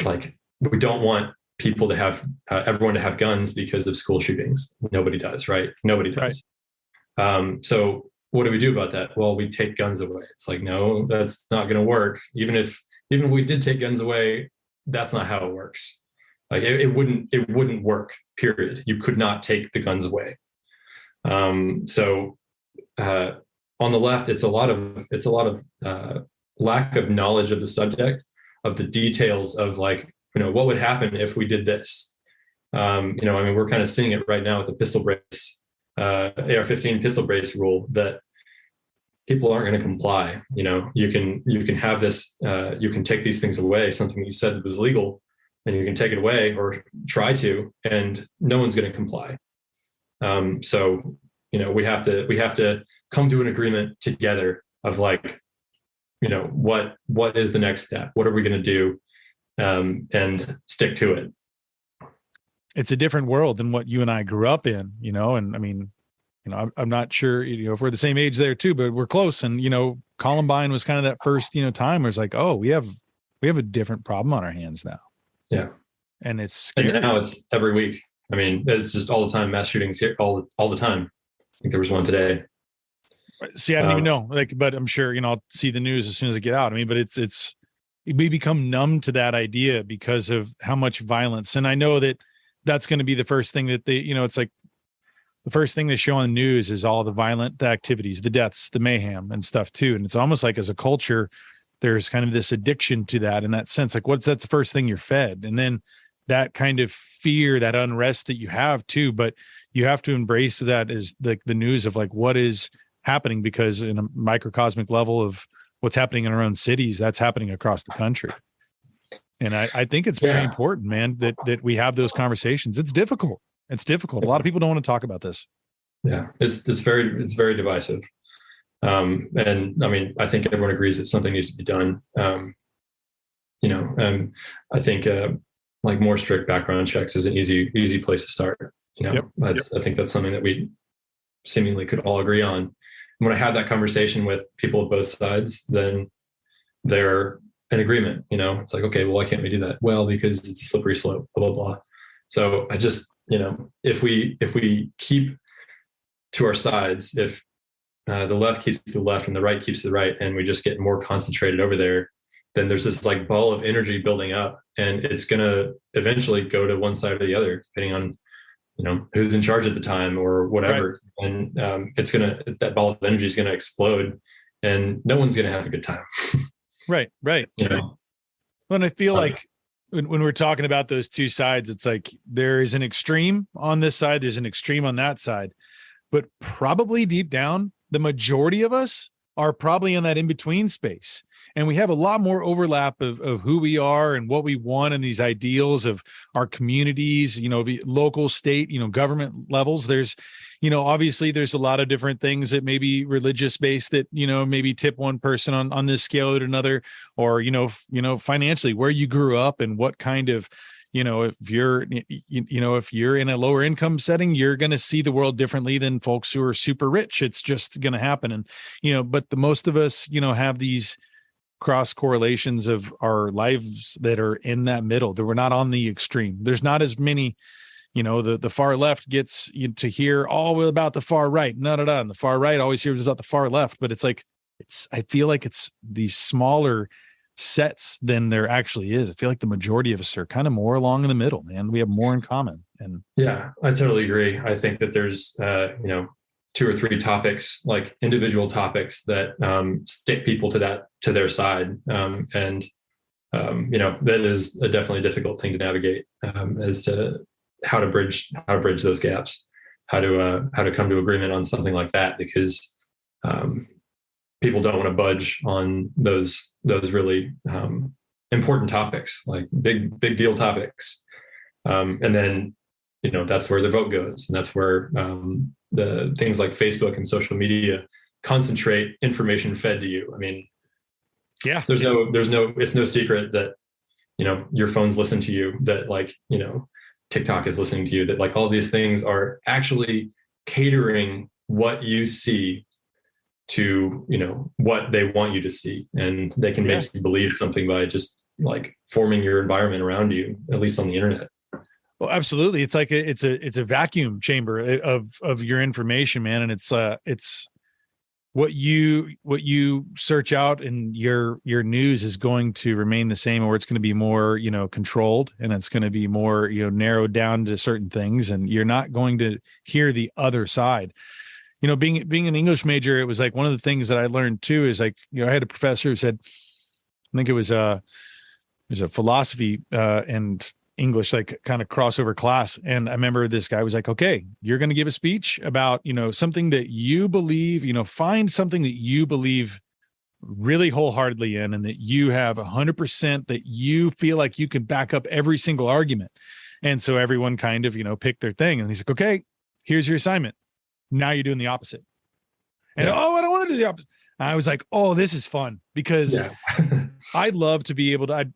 like, we don't want people to have everyone to have guns because of school shootings. Nobody does, right? Nobody does. Right. So what do we do about that? Well, we take guns away. It's like, no, that's not going to work. Even if we did take guns away, that's not how it works. Like it wouldn't work, period. You could not take the guns away. On the left, it's a lot of lack of knowledge of the subject, of the details of like, what would happen if we did this? We're kind of seeing it right now with the pistol brace, AR-15 pistol brace rule, that people aren't going to comply. You can have this, you can take these things away, something you said was legal, and you can take it away or try to, and no one's going to comply. We have to come to an agreement together of like, what is the next step? What are we going to do? And stick to it. It's a different world than what you and I grew up in, and I mean, I'm not sure, if we're the same age there too, but we're close. And, Columbine was kind of that first, time where it's like, oh, we have a different problem on our hands now. Yeah. And it's scary. And now it's every week. I mean, it's just all the time, mass shootings here all the time. I think there was one today. See, I don't even know, but I'm sure, I'll see the news as soon as I get out. I mean, but we become numb to that idea because of how much violence. And I know that that's going to be the first thing that they, it's like the first thing they show on the news is all the violent activities, the deaths, the mayhem and stuff too. And it's almost like as a culture, there's kind of this addiction to that in that sense. Like that's the first thing you're fed. And then that kind of fear, that unrest that you have too, but you have to embrace that as the news of like what is happening, because in a microcosmic level of what's happening in our own cities, that's happening across the country. And I think it's very important, man, that we have those conversations. It's difficult. A lot of people don't want to talk about this. Yeah, it's very divisive. And I mean, I think everyone agrees that something needs to be done. I think like more strict background checks is an easy place to start. I think that's something that we seemingly could all agree on. And when I have that conversation with people of both sides, then they're in agreement. It's like, okay, well, why can't we do that? Well, because it's a slippery slope, blah, blah, blah. So I just, if we keep to our sides, if the left keeps to the left and the right keeps to the right, and we just get more concentrated over there, then there's this like ball of energy building up, and it's going to eventually go to one side or the other, depending on, who's in charge at the time or whatever. Right. And that ball of energy is going to explode and no one's going to have a good time. Right. You know, And I feel like when we're talking about those two sides, it's like there is an extreme on this side, there's an extreme on that side, but probably deep down, the majority of us are probably in that in-between space. And we have a lot more overlap of who we are and what we want and these ideals of our communities, the local, state, government levels. There's, obviously there's a lot of different things that may be religious based that, maybe tip one person on this scale or another, or, financially where you grew up and what kind of, if you're in a lower income setting, you're going to see the world differently than folks who are super rich. It's just going to happen. And, but the most of us, have these cross correlations of our lives that are in that middle, that we're not on the extreme. There's not as many, the far left gets to hear all about the far right, and the far right always hears about the far left. But it's like, I feel like it's these smaller sets than there actually is. I feel like the majority of us are kind of more along in the middle, man. We have more in common. And yeah, I totally agree. I think that there's, two or three topics, like individual topics that stick people to their side. That is a definitely difficult thing to navigate, as to how to bridge those gaps, how to come to agreement on something like that, because people don't want to budge on those really important topics, like big deal topics. And then, that's where the vote goes. And that's where the things like Facebook and social media concentrate information fed to you. I mean, yeah, it's no secret that, your phones listen to you, that TikTok is listening to you, that like all these things are actually catering what you see to, what they want you to see. And they can make you believe something by just like forming your environment around you, at least on the internet. Well, absolutely. It's like it's a vacuum chamber of your information, man. And it's what you search out, and your news is going to remain the same, or it's going to be more, controlled, and it's going to be more, narrowed down to certain things, and you're not going to hear the other side. Being an English major, it was like one of the things that I learned too is like, I had a professor who said, I think it was a philosophy and English, like kind of crossover class. And I remember this guy was like, okay, you're going to give a speech about, something that you believe, find something that you believe really wholeheartedly in, and that you have 100% that you feel like you can back up every single argument. And so everyone kind of, picked their thing. And he's like, okay, here's your assignment. Now you're doing the opposite. And I don't want to do the opposite. I was like, oh, this is fun, because I love to be able to,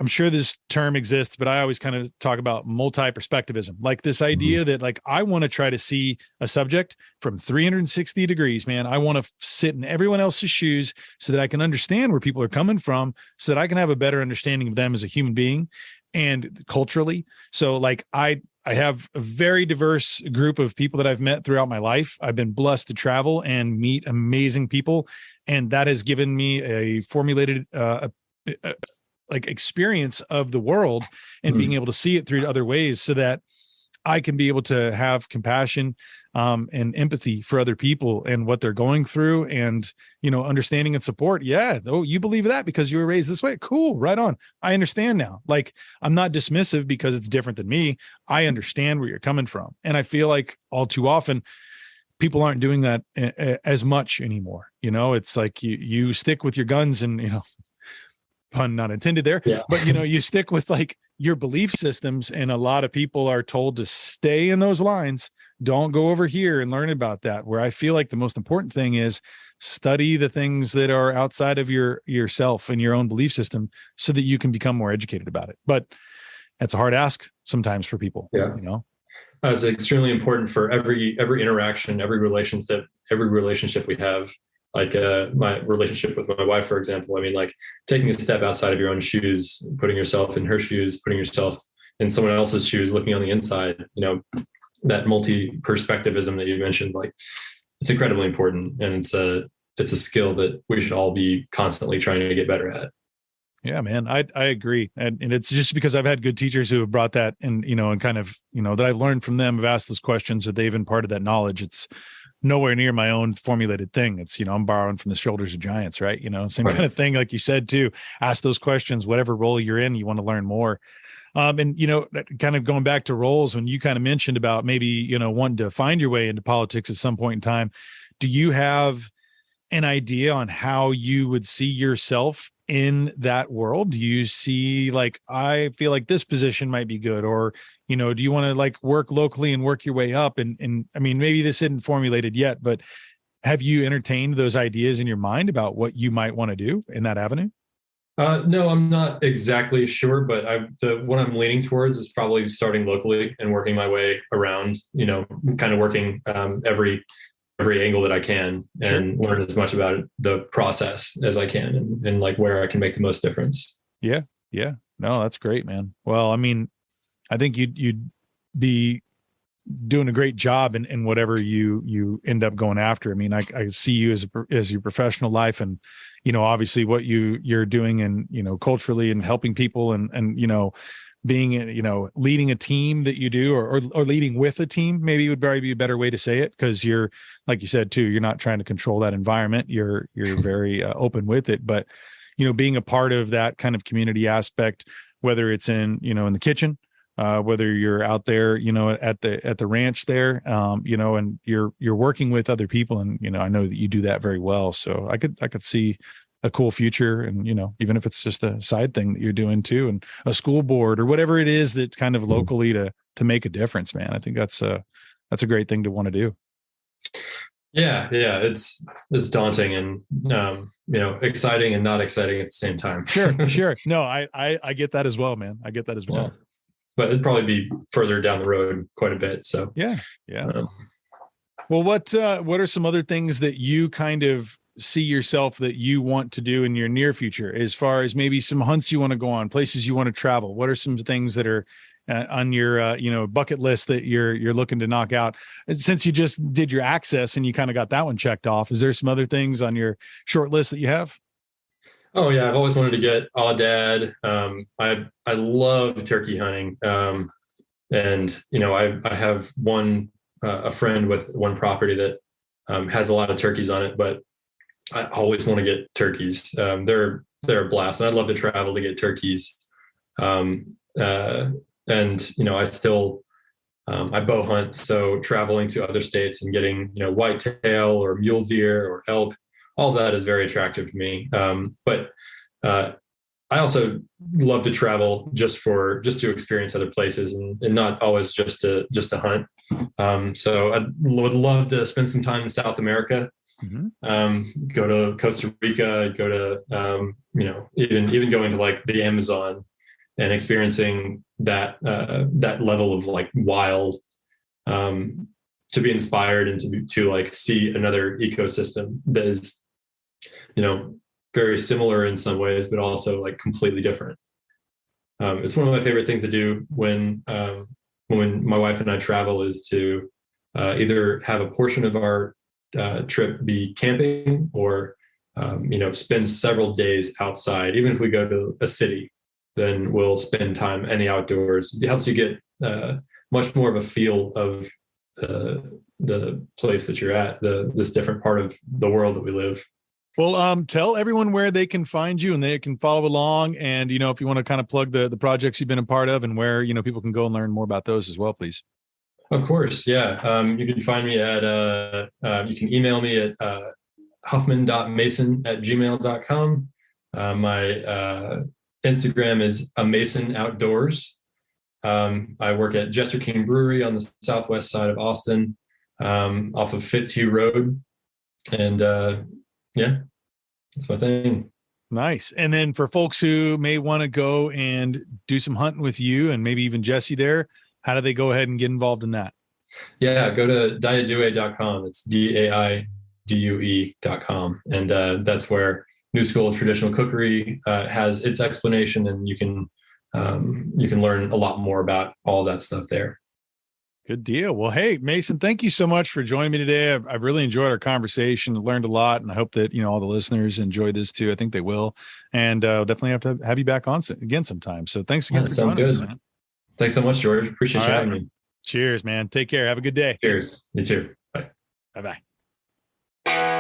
I'm sure this term exists, but I always kind of talk about multi-perspectivism, like this idea that like, I want to try to see a subject from 360 degrees, man. I want to sit in everyone else's shoes so that I can understand where people are coming from, so that I can have a better understanding of them as a human being and culturally. So like, I have a very diverse group of people that I've met throughout my life. I've been blessed to travel and meet amazing people. And that has given me a formulated, like experience of the world, and being able to see it through other ways, so that I can be able to have compassion and empathy for other people and what they're going through, and, understanding and support. Yeah. Oh, you believe that because you were raised this way. Cool. Right on. I understand now. Like, I'm not dismissive because it's different than me. I understand where you're coming from. And I feel like all too often people aren't doing that as much anymore. It's like you stick with your guns and, pun not intended there, but you stick with like your belief systems, and a lot of people are told to stay in those lines. Don't go over here and learn about that. Where I feel like the most important thing is study the things that are outside of yourself and your own belief system, so that you can become more educated about it. But that's a hard ask sometimes for people. It's extremely important for every interaction, every relationship we have. Like my relationship with my wife, for example. I mean, like taking a step outside of your own shoes, putting yourself in her shoes, putting yourself in someone else's shoes, looking on the inside, that multi-perspectivism that you mentioned, like it's incredibly important. And it's a skill that we should all be constantly trying to get better at. Yeah, man, I agree. And it's just because I've had good teachers who have brought that and, and kind of, that I've learned from them, have asked those questions, or they've imparted that knowledge. It's nowhere near my own formulated thing. It's, I'm borrowing from the shoulders of giants, right? Same Right. kind of thing. Like you said, too, ask those questions, whatever role you're in, you want to learn more. And, kind of going back to roles, when you kind of mentioned about maybe, wanting to find your way into politics at some point in time, do you have an idea on how you would see yourself in that world? Do you see, like, I feel like this position might be good, or, do you want to like work locally and work your way up? And I mean, maybe this isn't formulated yet, but have you entertained those ideas in your mind about what you might want to do in that avenue? No, I'm not exactly sure, but what I'm leaning towards is probably starting locally and working my way around, kind of working every angle that I can, and learn as much about the process as I can, and like where I can make the most difference. Yeah. Yeah. No, that's great, man. Well, I mean, I think you'd be doing a great job in whatever you end up going after. I mean, I see you as your professional life, and, obviously what you're doing, and, culturally, and helping people, and, being, leading a team that you do, or leading with a team, maybe would probably be a better way to say it. Cause you're, like you said too, you're not trying to control that environment. You're very open with it, but, being a part of that kind of community aspect, whether it's in the kitchen, whether you're out there, at the ranch there, and you're working with other people, and, I know that you do that very well. So I could see a cool future, and, even if it's just a side thing that you're doing too, and a school board or whatever it is that's kind of locally to make a difference, man. I think that's a great thing to want to do. Yeah. It's daunting, and, exciting and not exciting at the same time. Sure. No, I get that as well, man. I get that as well. Yeah. But it'd probably be further down the road quite a bit. So yeah. Well, what are some other things that you kind of see yourself that you want to do in your near future, as far as maybe some hunts you want to go on, places you want to travel? What are some things that are on your bucket list that you're looking to knock out? Since you just did your access and you kind of got that one checked off, is there some other things on your short list that you have? Oh yeah, I've always wanted to get Audad. I love turkey hunting, and I have a friend with one property that has a lot of turkeys on it, but I always want to get turkeys. They're a blast, and I'd love to travel to get turkeys. And I still I bow hunt, so traveling to other states and getting whitetail or mule deer or elk, all that is very attractive to me. But I also love to travel just to experience other places, and not always just to hunt. So I would love to spend some time in South America. Mm-hmm. Go to Costa Rica, go to even going to like the Amazon and experiencing that level of like wild, to be inspired and to like see another ecosystem that is very similar in some ways, but also like completely different. It's one of my favorite things to do when my wife and I travel, is to either have a portion of our trip be camping, or spend several days outside. Even if we go to a city, then we'll spend time in the outdoors. It helps you get much more of a feel of the place that you're at, this different part of the world that we live. Well, tell everyone where they can find you and they can follow along. And, if you want to kind of plug the projects you've been a part of, and where, people can go and learn more about those as well, please. Of course. Yeah. You can find me at, you can email me at huffman.mason@gmail.com. My Instagram is a Mason Outdoors. I work at Jester King Brewery on the southwest side of Austin, off of Fitzhugh Road. And yeah, that's my thing. Nice. And then for folks who may want to go and do some hunting with you, and maybe even Jesse there, how do they go ahead and get involved in that? Yeah, go to daidue.com. It's DAIDUE.com. And that's where New School of Traditional Cookery has its explanation, and you can learn a lot more about all that stuff there. Good deal. Well, hey, Mason, thank you so much for joining me today. I've really enjoyed our conversation, learned a lot, and I hope that, all the listeners enjoy this too. I think they will. And definitely have to have you back on again sometime. So thanks again for joining us, man. Thanks so much, George. Appreciate you having me. Cheers, man. Take care. Have a good day. Cheers. You too. Bye. Bye-bye. you.